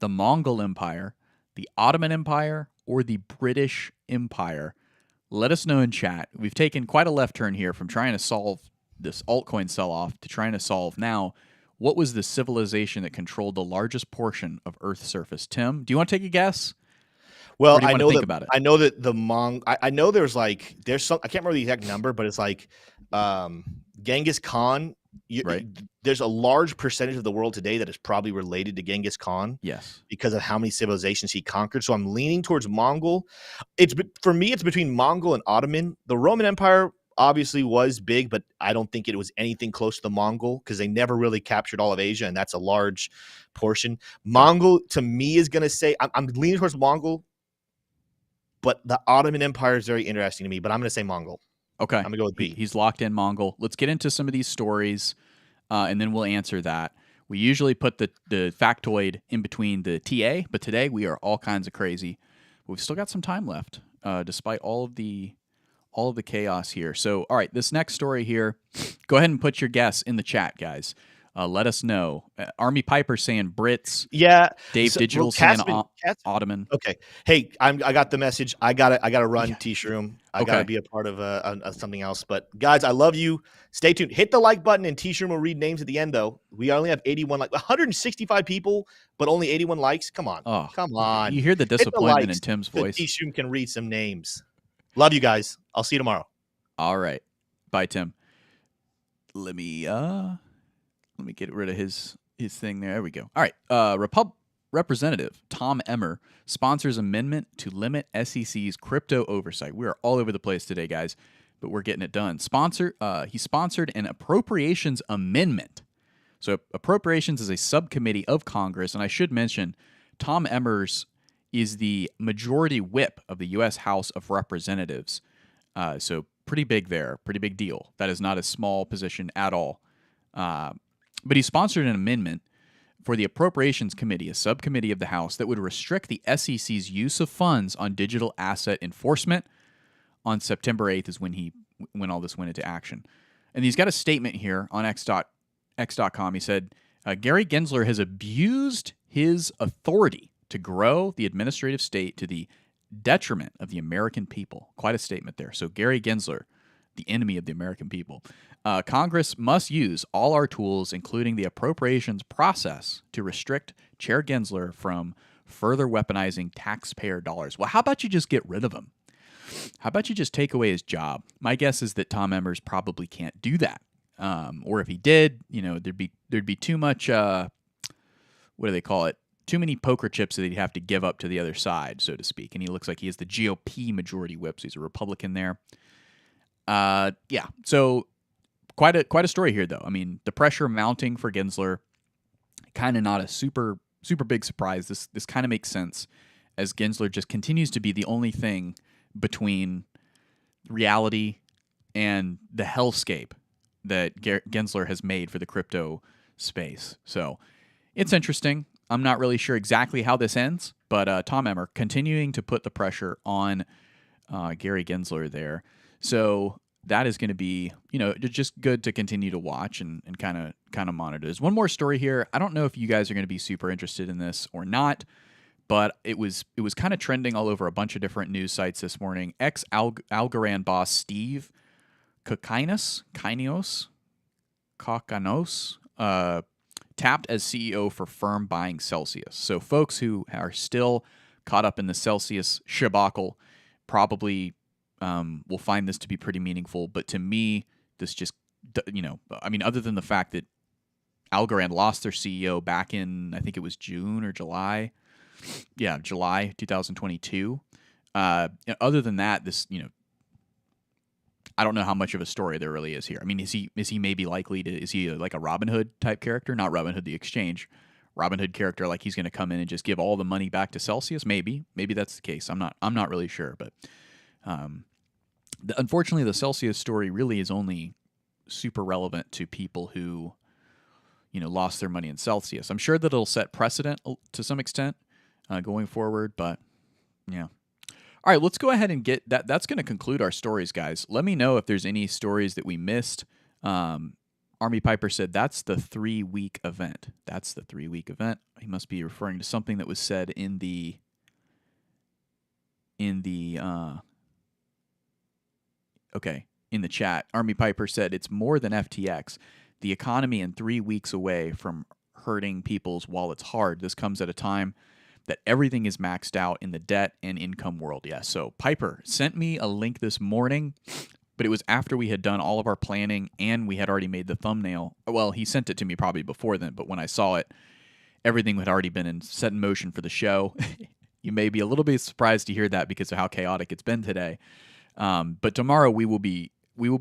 the Mongol Empire, the Ottoman Empire, or the British Empire? Let us know in chat. We've taken quite a left turn here from trying to solve this altcoin sell-off to trying to solve now what was the civilization that controlled the largest portion of Earth's surface. Tim, do you want to take a guess? Well, I know that I know that I know there's some, I can't remember the exact number, but it's Genghis Khan. Right. There's a large percentage of the world today that is probably related to Genghis Khan. Yes. Because of how many civilizations he conquered. So I'm leaning towards Mongol. For me, it's between Mongol and Ottoman. The Roman Empire obviously was big, but I don't think it was anything close to the Mongol because they never really captured all of Asia, and that's a large portion. Mongol, to me, is going to say I'm leaning towards Mongol, but the Ottoman Empire is very interesting to me, but I'm going to say Mongol. Okay. I'm going to go with B. He's locked in Mongol. Let's get into some of these stories, and then we'll answer that. We usually put the factoid in between the TA, but today we are all kinds of crazy. We've still got some time left, despite all of the chaos here. So, all right, this next story here, go ahead and put your guess in the chat, guys. Let us know. Army Piper saying Brits. Yeah. Dave Digital saying Ottoman. Okay. Hey, I got the message. I gotta run, Yeah. T-Shroom. I gotta be a part of something else. But guys, I love you. Stay tuned. Hit the like button, and T-Shroom will read names at the end. Though we only have 165 people, but only 81 likes. Come on, come on. You hear the disappointment in Tim's voice. T-Shroom can read some names. Love you guys. I'll see you tomorrow. All right, bye, Tim. Let me get rid of his thing there. There we go. All right, Representative Tom Emmer sponsors amendment to limit SEC's crypto oversight. We are all over the place today, guys, but we're getting it done. He sponsored an appropriations amendment. So appropriations is a subcommittee of Congress, and I should mention Tom Emmers is the majority whip of the U.S. House of Representatives. So pretty big there, pretty big deal. That is not a small position at all. But he sponsored an amendment for the Appropriations Committee, a subcommittee of the House, that would restrict the SEC's use of funds on digital asset enforcement. On September 8th is when all this went into action. And he's got a statement here on X.com. He said, Gary Gensler has abused his authority to grow the administrative state to the detriment of the American people. Quite a statement there. So Gary Gensler, the enemy of the American people. Congress must use all our tools, including the appropriations process, to restrict Chair Gensler from further weaponizing taxpayer dollars. Well, how about you just get rid of him? How about you just take away his job? My guess is that Tom Emmers probably can't do that. Or if he did, there'd be too much, what do they call it? Too many poker chips that he'd have to give up to the other side, so to speak. And he looks like he is the GOP majority whip, so he's a Republican there. Yeah, so quite a story here, though. I mean, the pressure mounting for Gensler, kind of not a super big surprise. This kind of makes sense, as Gensler just continues to be the only thing between reality and the hellscape that Gensler has made for the crypto space. So it's interesting. I'm not really sure exactly how this ends, but Tom Emmer continuing to put the pressure on Gary Gensler there. So that is going to be, just good to continue to watch and kind of monitor. There's one more story here. I don't know if you guys are going to be super interested in this or not, but it was kind of trending all over a bunch of different news sites this morning. Algorand boss Steve Kokinos, tapped as CEO for firm buying Celsius. So folks who are still caught up in the Celsius shabacle probably will find this to be pretty meaningful. But to me, this just, other than the fact that Algorand lost their CEO back in, I think it was June or July. Yeah, July 2022. Other than that, this, I don't know how much of a story there really is here. I mean, is he maybe likely to, is he like a Robin Hood type character? Not Robin Hood the Exchange. Robin Hood character, like he's going to come in and just give all the money back to Celsius? Maybe that's the case. I'm not really sure, but unfortunately, the Celsius story really is only super relevant to people who, lost their money in Celsius. I'm sure that it'll set precedent to some extent going forward, but yeah. All right, let's go ahead and get that. That's going to conclude our stories, guys. Let me know if there's any stories that we missed. Army Piper said that's the 3-week event. That's the 3-week event. He must be referring to something that was said in the chat. Army Piper said it's more than FTX. The economy in 3 weeks away from hurting people's wallets hard. This comes at a time that everything is maxed out in the debt and income world. Yes. So Piper sent me a link this morning, but it was after we had done all of our planning and we had already made the thumbnail. Well, he sent it to me probably before then, but when I saw it, everything had already been set in motion for the show. You may be a little bit surprised to hear that because of how chaotic it's been today. But tomorrow we will be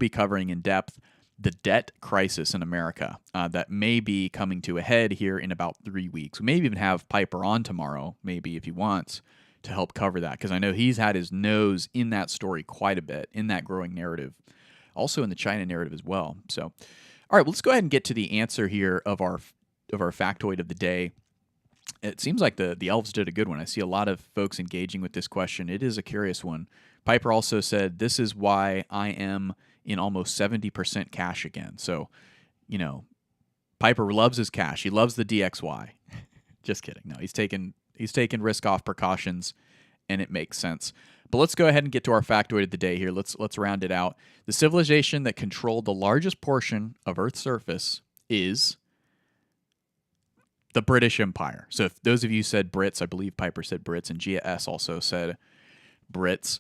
covering in depth the debt crisis in America that may be coming to a head here in about 3 weeks. We may even have Piper on tomorrow, maybe if he wants, to help cover that, because I know he's had his nose in that story quite a bit, in that growing narrative, also in the China narrative as well. So, all right, well, let's go ahead and get to the answer here of our factoid of the day. It seems like the elves did a good one. I see a lot of folks engaging with this question. It is a curious one. Piper also said, "This is why I am in almost 70% cash again." So, Piper loves his cash. He loves the DXY. Just kidding. No, he's taken risk off precautions, and it makes sense. But let's go ahead and get to our factoid of the day here. Let's round it out. The civilization that controlled the largest portion of Earth's surface is the British Empire. So if those of you said Brits, I believe Piper said Brits, and GS also said Brits.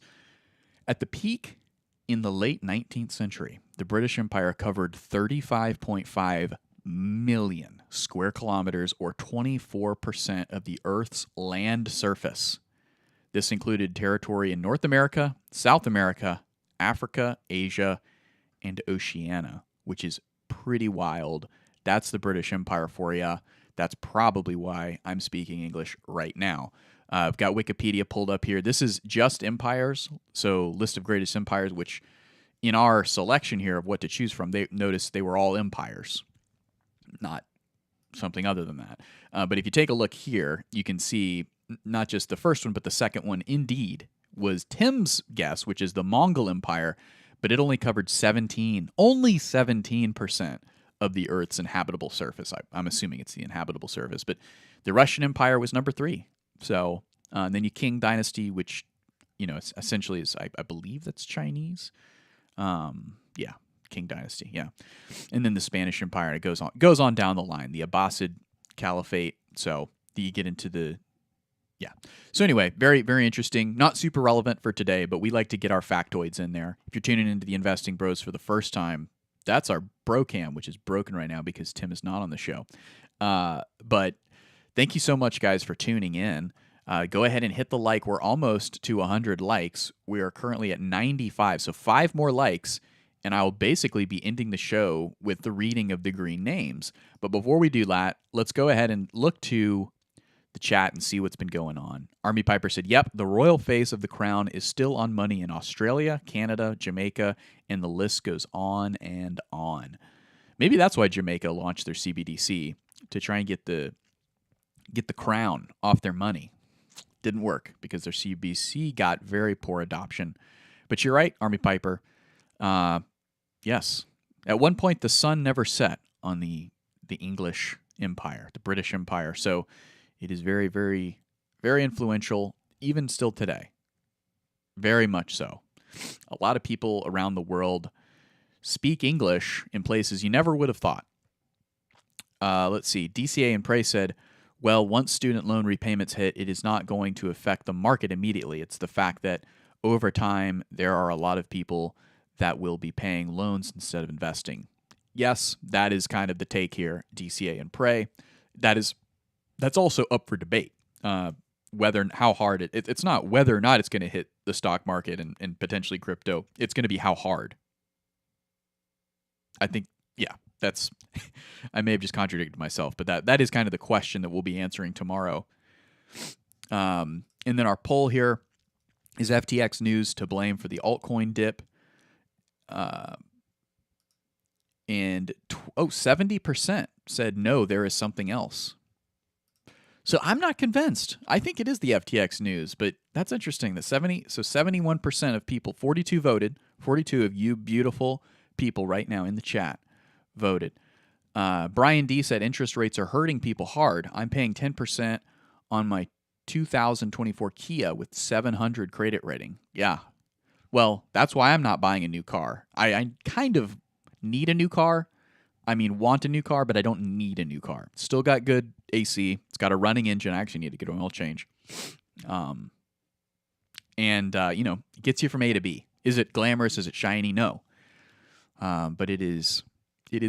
At the peak in the late 19th century, the British Empire covered 35.5 million square kilometers, or 24% of the Earth's land surface. This included territory in North America, South America, Africa, Asia, and Oceania, which is pretty wild. That's the British Empire for you. That's probably why I'm speaking English right now. I've got Wikipedia pulled up here. This is just empires, so list of greatest empires, which in our selection here of what to choose from, they notice they were all empires, not something other than that. But if you take a look here, you can see not just the first one, but the second one indeed was Tim's guess, which is the Mongol Empire, but it only covered 17% of the Earth's inhabitable surface. I'm assuming it's the inhabitable surface, but the Russian Empire was number 3. So and then you Qing Dynasty, which essentially is I believe that's Chinese. Yeah, Qing Dynasty. Yeah, and then the Spanish Empire. And it goes on down the line. The Abbasid Caliphate. So you get into the So anyway, very, very interesting. Not super relevant for today, but we like to get our factoids in there. If you're tuning into the Investing Bros for the first time, that's our bro cam, which is broken right now because Tim is not on the show. But thank you so much, guys, for tuning in. Go ahead and hit the like. We're almost to 100 likes. We are currently at 95, so 5 more likes, and I'll basically be ending the show with the reading of the green names. But before we do that, let's go ahead and look to the chat and see what's been going on. Army Piper said, "Yep, the royal face of the crown is still on money in Australia, Canada, Jamaica, and the list goes on and on." Maybe that's why Jamaica launched their CBDC, to try and get the crown off their money. Didn't work because their CBDC got very poor adoption. But you're right, Army Piper. Yes. At one point, the sun never set on the English Empire, the British Empire. So it is very, very, very influential, even still today. Very much so. A lot of people around the world speak English in places you never would have thought. Let's see. DCA and Prey said, "Well, once student loan repayments hit, it is not going to affect the market immediately. It's the fact that over time, there are a lot of people that will be paying loans instead of investing." Yes, that is kind of the take here, DCA and Prey. That's also up for debate. How hard it's not whether or not it's going to hit the stock market and potentially crypto. It's going to be how hard. I think, that's, I may have just contradicted myself, but that is kind of the question that we'll be answering tomorrow. And then our poll here, is FTX news to blame for the altcoin dip? And 70% said no, there is something else. So I'm not convinced. I think it is the FTX news, but that's interesting. 71% of people, 42 voted. 42 of you beautiful people right now in the chat voted. Brian D said interest rates are hurting people hard. I'm paying 10% on my 2024 Kia with 700 credit rating. Yeah. Well, that's why I'm not buying a new car. I kind of need a new car. I mean, want a new car, but I don't need a new car. It's still got good AC. It's got a running engine. I actually need to get an oil change. It gets you from A to B. Is it glamorous? Is it shiny? No. But it is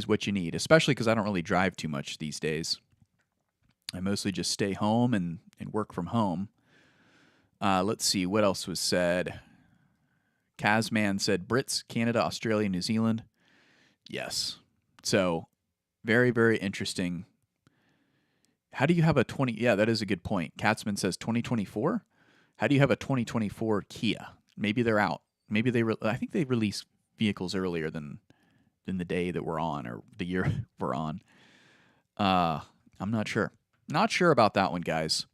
what you need, especially because I don't really drive too much these days. I mostly just stay home and work from home. Let's see. What else was said? Kazman said Brits, Canada, Australia, New Zealand. Yes. So, very, very interesting. How do you have a 20? Yeah, that is a good point. Katzman says 2024. How do you have a 2024 Kia? Maybe they're out. Maybe I think they released vehicles earlier than the day that we're on or the year we're on. I I'm not sure. Not sure about that one, guys.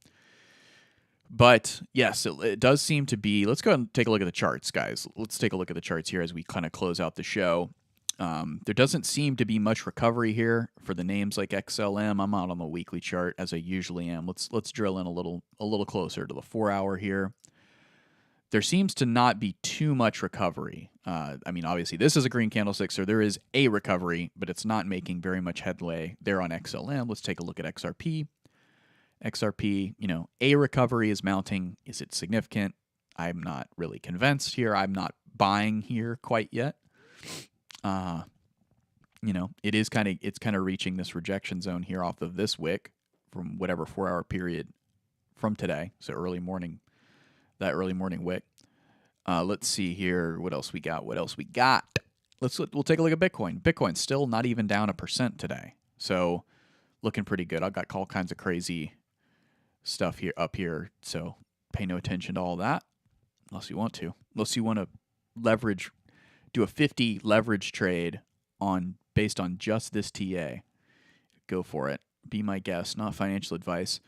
But yes, it does seem to be. Let's go ahead and take a look at the charts, guys. Let's take a look at the charts here as we kind of close out the show. There doesn't seem to be much recovery here for the names like XLM. I'm out on the weekly chart as I usually am. Let's drill in a little closer to the 4 hour here. There seems to not be too much recovery. I mean, obviously, this is a green candlestick, so there is a recovery, but it's not making very much headway there on XLM. Let's take a look at XRP. XRP, a recovery is mounting. Is it significant? I'm not really convinced here. I'm not buying here quite yet. It's kind of reaching this rejection zone here off of this wick from whatever 4 hour period from today. So early morning wick. Let's see here. What else we got? We'll take a look at Bitcoin. Bitcoin's still not even down 1% today. So looking pretty good. I've got all kinds of crazy stuff up here. So pay no attention to all that unless you want to. Unless you want to do a 50 leverage trade based on just this TA. Go for it. Be my guest, not financial advice.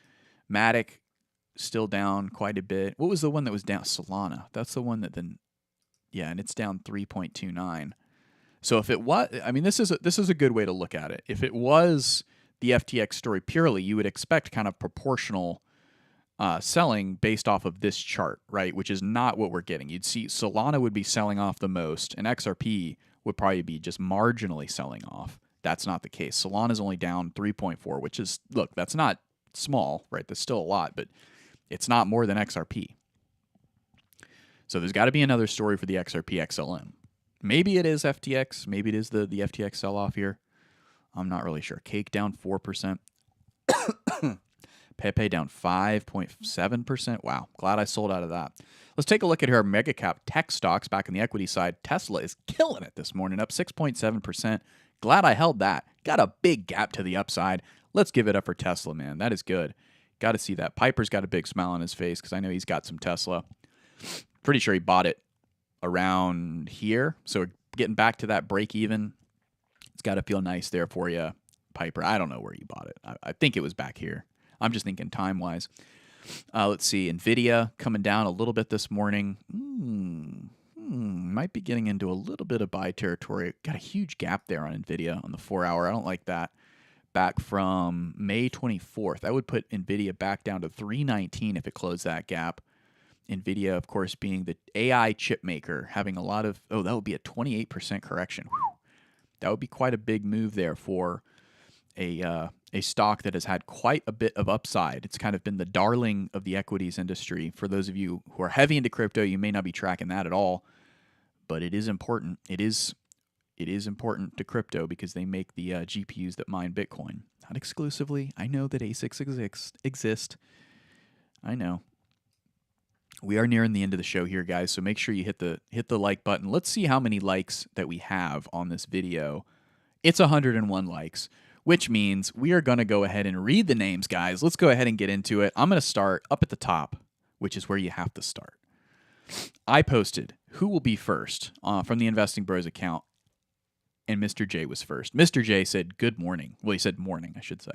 Matic still down quite a bit. What was the one that was down? Solana. That's the one that then, yeah, and it's down 3.29. So if it was, I mean, this is a good way to look at it. If it was the FTX story purely, you would expect kind of proportional selling based off of this chart, right? Which is not what we're getting. You'd see Solana would be selling off the most, and XRP would probably be just marginally selling off. That's not the case. Solana's only down 3.4, which is, look, that's not small, right? That's still a lot, but it's not more than XRP. So there's got to be another story for the XRP XLM. Maybe it is FTX. Maybe it is the FTX sell-off here. I'm not really sure. Cake down 4%. Pepe down 5.7%. Wow. Glad I sold out of that. Let's take a look at our mega cap tech stocks back on the equity side. Tesla is killing it this morning, up 6.7%. Glad I held that. Got a big gap to the upside. Let's give it up for Tesla, man. That is good. Got to see that. Piper's got a big smile on his face because I know he's got some Tesla. Pretty sure he bought it around here. So getting back to that break even, it's got to feel nice there for you, Piper. I don't know where you bought it. I think it was back here. I'm just thinking time-wise. Let's see. NVIDIA coming down a little bit this morning. Might be getting into a little bit of buy territory. Got a huge gap there on NVIDIA on the 4 hour. I don't like that. Back from May 24th. I would put NVIDIA back down to 319 if it closed that gap. NVIDIA, of course, being the AI chip maker, having a lot of, that would be a 28% correction. Whew. That would be quite a big move there for a stock that has had quite a bit of upside. It's kind of been the darling of the equities industry. For those of you who are heavy into crypto, you may not be tracking that at all, but it is important. It is important to crypto because they make the GPUs that mine Bitcoin. Not exclusively. I know that ASICs exist. I know. We are nearing the end of the show here, guys, so make sure you hit the like button. Let's see how many likes that we have on this video. It's 101 likes, which means we are going to go ahead and read the names, guys. Let's go ahead and get into it. I'm going to start up at the top, which is where you have to start. I posted who will be first from the Investing Bros account, and Mr. J was first. Mr. J said good morning. Well, he said morning, I should say.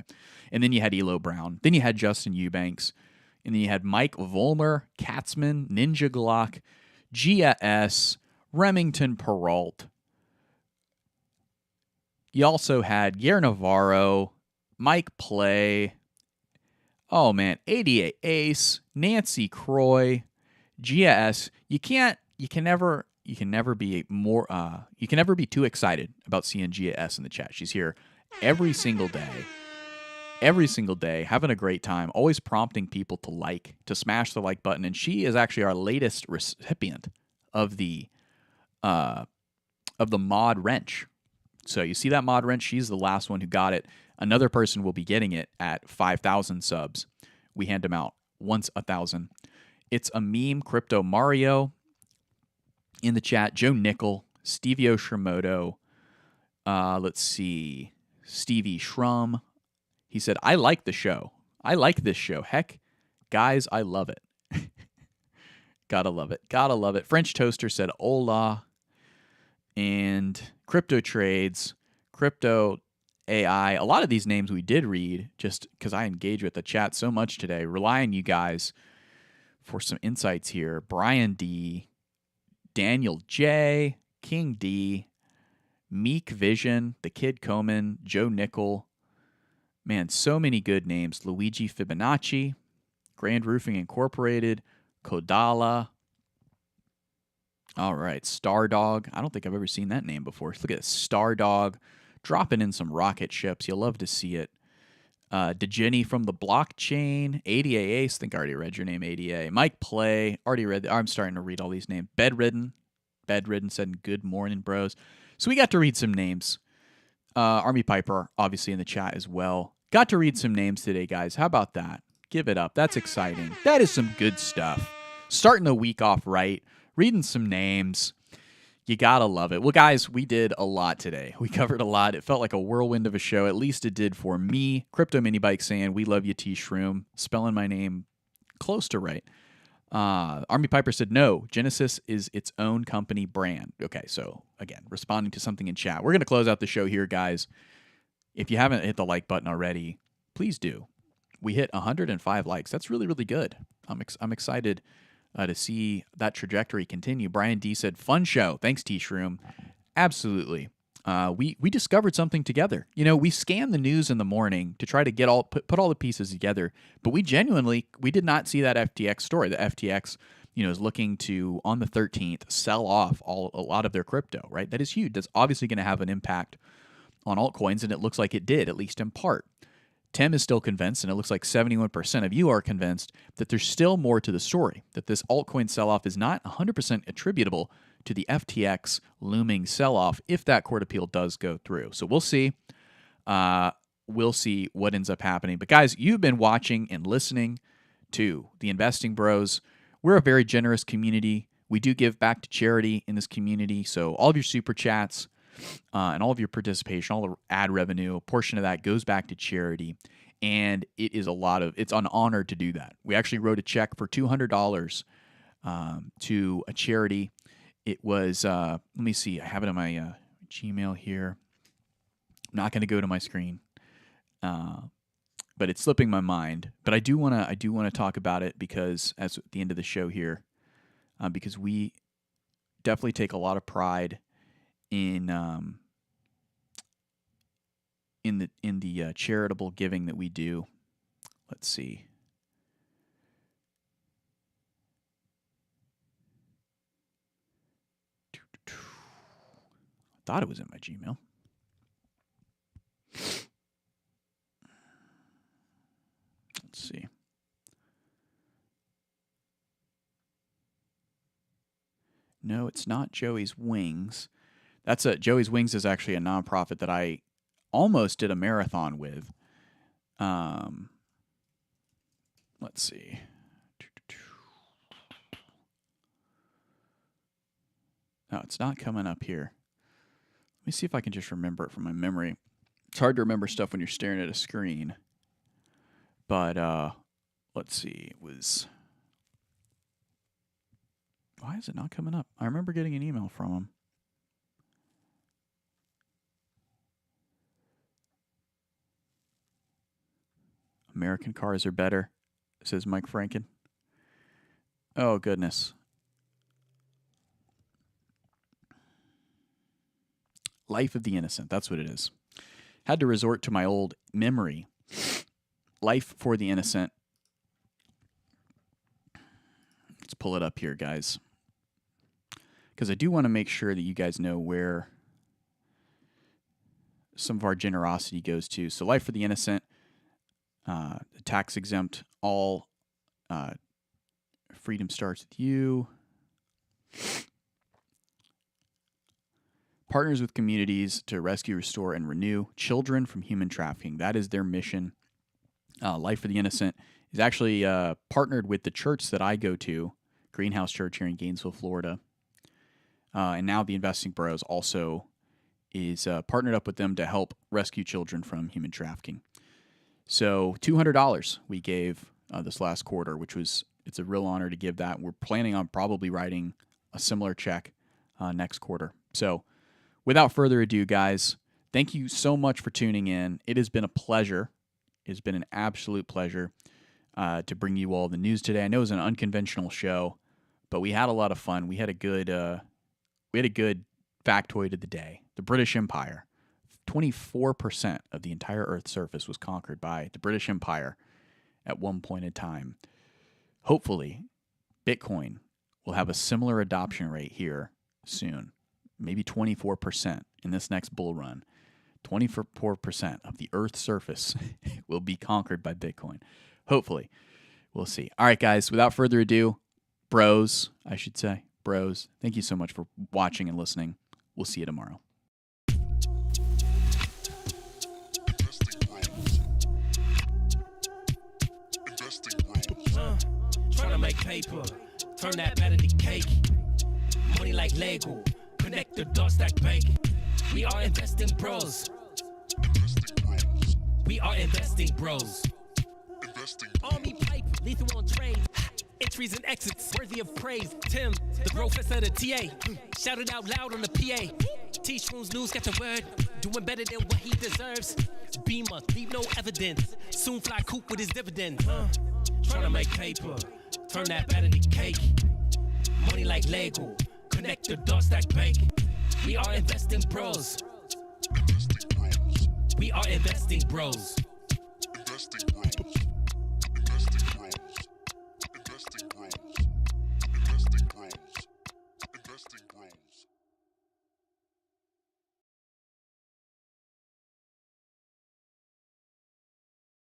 And then you had Elo Brown. Then you had Justin Eubanks. And then you had Mike Volmer, Katzman, Ninja Glock, Gia S., Remington Peralt. You also had Yer Navarro, Mike Play. Oh man, 88 Ace, Nancy Croy, Gia S. You can never be too excited about seeing Gia S in the chat. She's here every single day, having a great time, always prompting people to smash the like button. And she is actually our latest recipient of the mod wrench. So you see that mod wrench? She's the last one who got it. Another person will be getting it at 5,000 subs. We hand them out once 1,000. It's a meme, Crypto Mario in the chat. Joe Nickel, Stevie Oshimoto. Let's see, Stevie Shrum. He said, I like the show. I like this show. Heck, guys, I love it. Gotta love it. Gotta love it. French Toaster said, hola. And Crypto Trades. Crypto AI. A lot of these names we did read just because I engage with the chat so much today. Rely on you guys for some insights here. Brian D, Daniel J, King D, Meek Vision, The Kid Coman, Joe Nickel. Man, so many good names. Luigi Fibonacci, Grand Roofing Incorporated, Kodala. All right, Stardog. I don't think I've ever seen that name before. Look at Stardog dropping in some rocket ships. You'll love to see it. DeGenny from the blockchain. ADA Ace. I think I already read your name, ADA. Mike Play. Already read. I'm starting to read all these names. Bedridden said good morning, bros. So we got to read some names. Army Piper, obviously in the chat as well. Got to read some names today, guys. How about that? Give it up. That's exciting. That is some good stuff. Starting the week off right. Reading some names. You gotta love it. Well, guys, we did a lot today. We covered a lot. It felt like a whirlwind of a show. At least it did for me. Crypto Mini Bike saying, we love you, T-Shroom. Spelling my name close to right. Army Piper said, no, Genesis is its own company brand. Okay, so again, responding to something in chat. We're going to close out the show here, guys. If you haven't hit the like button already, please do. We hit 105 likes. That's really, really good. I'm excited to see that trajectory continue. Brian D said, fun show. Thanks, T-Shroom. Absolutely. We discovered something together. You know, we scanned the news in the morning to try to get put all the pieces together, but we did not see that FTX story. The FTX, is looking to, on the 13th, sell off a lot of their crypto, right? That is huge. That's obviously going to have an impact on altcoins, and it looks like it did, at least in part. Tim is still convinced, and it looks like 71% of you are convinced that there's still more to the story, that this altcoin sell-off is not 100% attributable to the FTX looming sell-off if that court appeal does go through. So we'll see. We'll see what ends up happening. But guys, you've been watching and listening to the Investing Bros. We're a very generous community. We do give back to charity in this community. So all of your super chats and all of your participation, all the ad revenue, a portion of that goes back to charity. And it's an honor to do that. We actually wrote a check for $200 to a charity. It was, let me see, I have it on my Gmail here. I'm not going to go to my screen, but it's slipping my mind. But I do want to talk about it because at the end of the show here, because we definitely take a lot of pride in the charitable giving that we do. Let's see. Thought it was in my Gmail. Let's see. No, it's not Joey's Wings. Joey's Wings is actually a nonprofit that I almost did a marathon with. Let's see. No, it's not coming up here. Let me see if I can just remember it from my memory. It's hard to remember stuff when you're staring at a screen. But let's see. It was... Why is it not coming up? I remember getting an email from him. American cars are better, says Mike Franken. Oh, goodness. Life of the Innocent. That's what it is. Had to resort to my old memory. Life for the Innocent. Let's pull it up here, guys. Because I do want to make sure that you guys know where some of our generosity goes to. So Life for the Innocent, tax exempt, all freedom starts with you. Partners with communities to rescue, restore, and renew children from human trafficking. That is their mission. Life for the Innocent is actually partnered with the church that I go to, Greenhouse Church here in Gainesville, Florida. And now the Investing Bros also is partnered up with them to help rescue children from human trafficking. So $200 we gave this last quarter, it's a real honor to give that. We're planning on probably writing a similar check next quarter. So without further ado, guys, Thank you so much for tuning in. It has been a pleasure. It's been an absolute pleasure to bring you all the news today. I know it was an unconventional show, but we had a lot of fun. We had a good factoid of the day. The British Empire. 24% of the entire Earth's surface was conquered by the British Empire at one point in time. Hopefully, Bitcoin will have a similar adoption rate here soon. Maybe 24% in this next bull run. 24% of the Earth's surface will be conquered by Bitcoin. Hopefully. We'll see. All right, guys, without further ado, bros, I should say, bros, thank you so much for watching and listening. We'll see you tomorrow. Trying to make paper, turn that better to cake. Money like Lego, connect the dots that bank. We are investing bros. We are investing bros. Army pipe, lethal on trade. Entries and exits, worthy of praise. Tim, the professor of the TA. Shouted out loud on the PA. T-Shrooms News got the word. Doing better than what he deserves. Beamer, leave no evidence. Soon fly coop with his dividend. Trying to make paper, turn that better to cake. Money like Lego, connect the dots that bank. We are investing bros. We are investing bros.